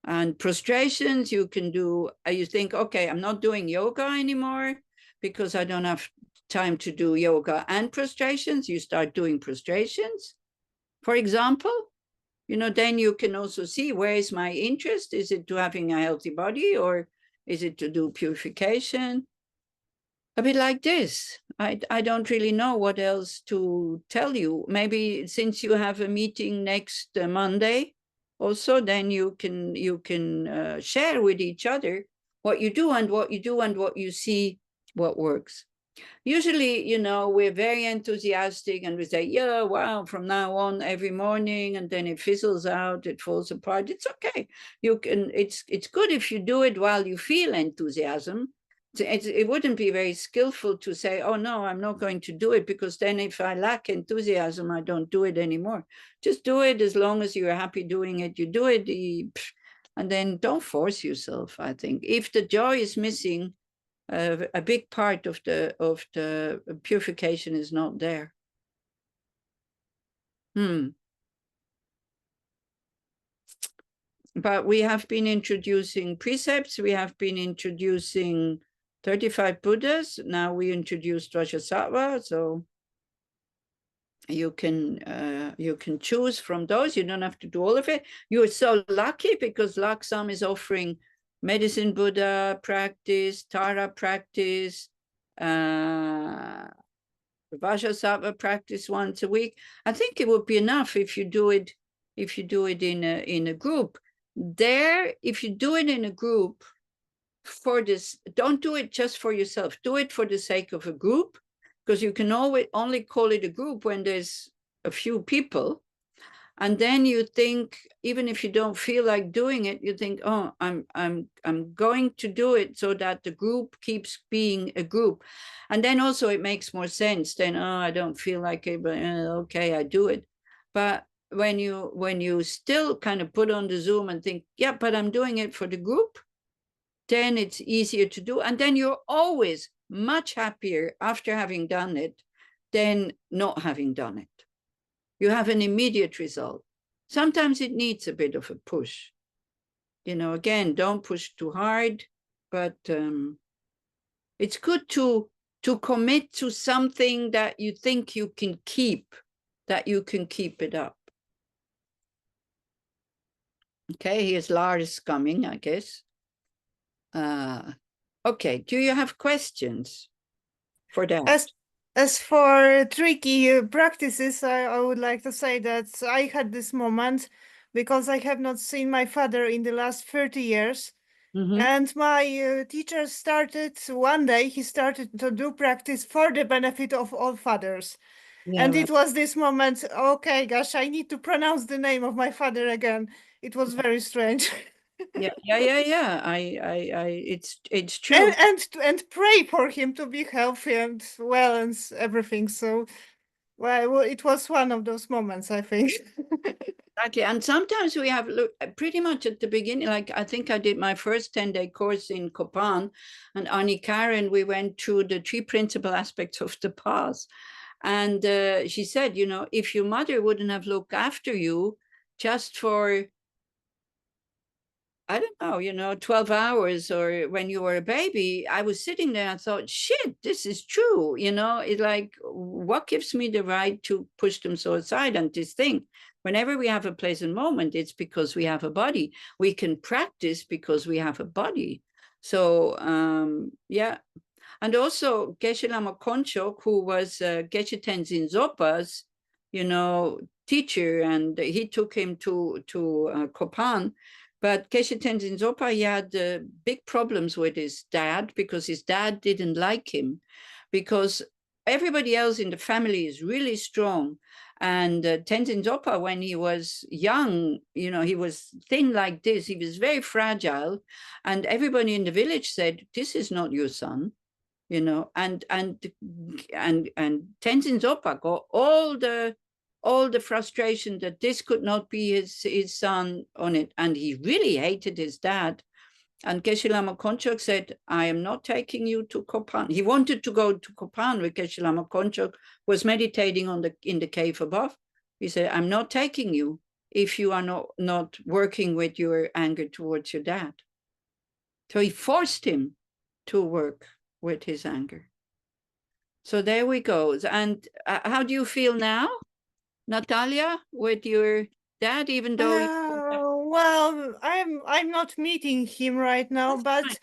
and prostrations, you can do, you think, okay, I'm not doing yoga anymore because I don't have time to do yoga and prostrations. You start doing prostrations, for example. Then you can also see, where is my interest? Is it to having a healthy body, or is it to do purification? A bit like this. I don't really know what else to tell you. Maybe since you have a meeting next Monday, also, then you can share with each other what you do and what you see, what works. Usually, we're very enthusiastic and we say, yeah, wow, from now on every morning, and then it fizzles out, it falls apart. It's okay. It's good if you do it while you feel enthusiasm. It wouldn't be very skillful to say, oh no, I'm not going to do it, because then if I lack enthusiasm, I don't do it anymore. Just do it as long as you're happy doing it. You do it, and then don't force yourself, I think. If the joy is missing, a big part of the purification is not there. But we have been introducing precepts, we have been introducing 35 Buddhas. Now we introduced Vajrasattva, so you can choose from those. You don't have to do all of it. You're so lucky because Lhagsam is offering Medicine Buddha practice, Tara practice, Vajrasattva practice once a week. I think it would be enough if you do it in a group. There, if you do it in a group for this, don't do it just for yourself. Do it for the sake of a group, because you can always only call it a group when there's a few people. And then you think, even if you don't feel like doing it, you think, oh, I'm going to do it so that the group keeps being a group. And then also it makes more sense. Then, oh, I don't feel like it, but okay, I do it. But when you still kind of put on the Zoom and think, yeah, but I'm doing it for the group, then it's easier to do. And then you're always much happier after having done it than not having done it. You have an immediate result. Sometimes it needs a bit of a push. Again, don't push too hard, but it's good to commit to something that you think you can keep, that you can keep it up. Okay, here's Lars coming, I guess. Okay, do you have questions for that? As for tricky practices, I would like to say that I had this moment because I have not seen my father in the last 30 years. Mm-hmm. And my teacher one day he started to do practice for the benefit of all fathers. Yeah, and right. it was this moment, okay, gosh, I need to pronounce the name of my father again. It was very strange. Yeah. It's true. And pray for him to be healthy and well and everything. So, well, it was one of those moments, I think. Exactly. And sometimes we have, look, pretty much at the beginning, like I think I did my first 10-day course in Kopan, and Ani Karen, we went through the 3 principal aspects of the path. And she said, if your mother wouldn't have looked after you just for, I don't know, 12 hours or when you were a baby, I was sitting there and thought, shit, this is true. It's like, what gives me the right to push them so aside? And this thing, whenever we have a pleasant moment, it's because we have a body. We can practice because we have a body. So, yeah. And also Geshe Lama Konchok, who was Geshe Tenzin Zopa's, teacher, and he took him to Kopan. But Geshe Tenzin Zopa, he had big problems with his dad because his dad didn't like him, because everybody else in the family is really strong. And Tenzin Zopa, when he was young, he was thin like this. He was very fragile. And everybody in the village said, this is not your son. And Tenzin Zopa got all the frustration that this could not be his son on it. And he really hated his dad. And Geshe Lama Konchok said, I am not taking you to Kopan. He wanted to go to Kopan where Geshe Lama Konchok was meditating in the cave above. He said, I'm not taking you if you are not working with your anger towards your dad. So he forced him to work with his anger. So there we go. And how do you feel now, Natalia, with your dad, even though well, I'm not meeting him right now, but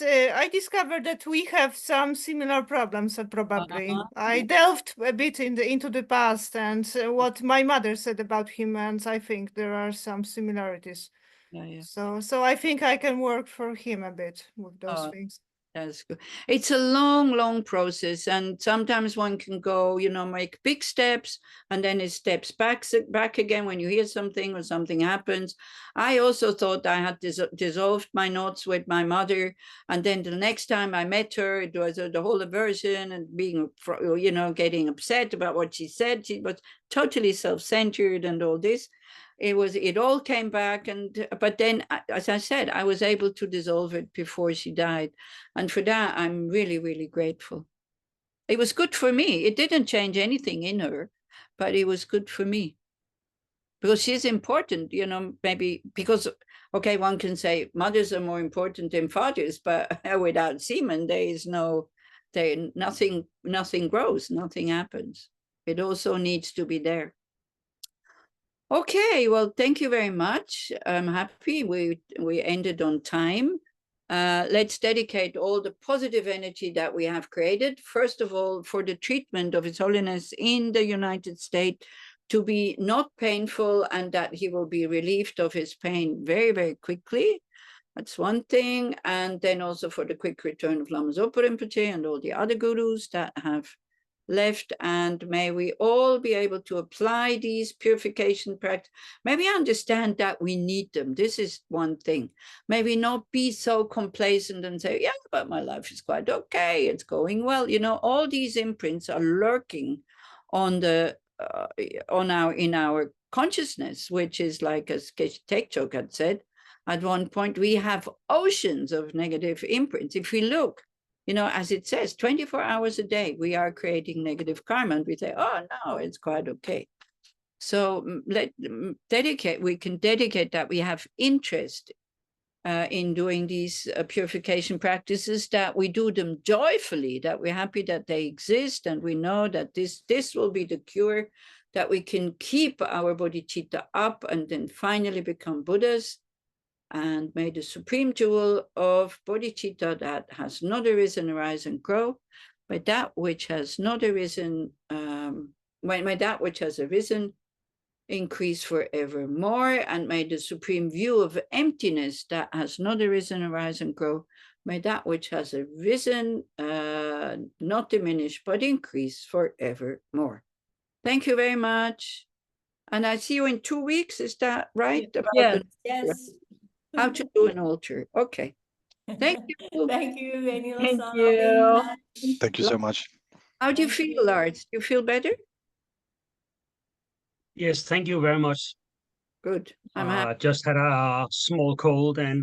I discovered that we have some similar problems. Probably I delved a bit into the past and what my mother said about him, and I think there are some similarities. Yeah. So I think I can work for him a bit with those things. That's good. It's a long process, and sometimes one can go, make big steps, and then it steps back again when you hear something or something happens. I also thought I had dissolved my knots with my mother, and then the next time I met her, it was the whole aversion and being, getting upset about what she said. She was totally self-centered and all this. It all came back, but then, as I said, I was able to dissolve it before she died. And for that, I'm really, really grateful. It was good for me. It didn't change anything in her, but it was good for me. because she's important, you know, maybe because, okay, one can say mothers are more important than fathers, but without semen, there is nothing grows, nothing happens. It also needs to be there. Okay, well, thank you very much. I'm happy we ended on time. Let's dedicate all the positive energy that we have created, first of all, for the treatment of His Holiness in the United States to be not painful, and that he will be relieved of his pain very, very quickly. That's one thing. And then also for the quick return of Lama Zopa Rinpoche and all the other gurus that have left, and may we all be able to apply these purification practices. May we understand that we need them. This is one thing. May we not be so complacent and say, yeah, but my life is quite okay, it's going well. You know, all these imprints are lurking on the in our consciousness, which is like, as Geshe Tekchok had said, at one point, we have oceans of negative imprints. If we look, you know, as it says, 24 hours a day, we are creating negative karma, and we say, oh, no, it's quite okay. So we can dedicate that we have interest in doing these purification practices, that we do them joyfully, that we're happy that they exist, and we know that this will be the cure, that we can keep our bodhicitta up and then finally become Buddhas. And may the supreme jewel of bodhicitta that has not arisen arise and grow, may that which has not arisen, may that which has arisen increase forevermore, and may the supreme view of emptiness that has not arisen arise and grow, may that which has arisen not diminish but increase forevermore. Thank you very much, and I see you in 2 weeks. Is that right? Yeah. Yes. How to do an altar. Okay. Thank you. Thank you, Ani Thank Losang. you. Thank you so much. How do you Thank feel, you. Lars? Do you feel better? Yes, thank you very much. Good. I'm happy. Just had a small cold and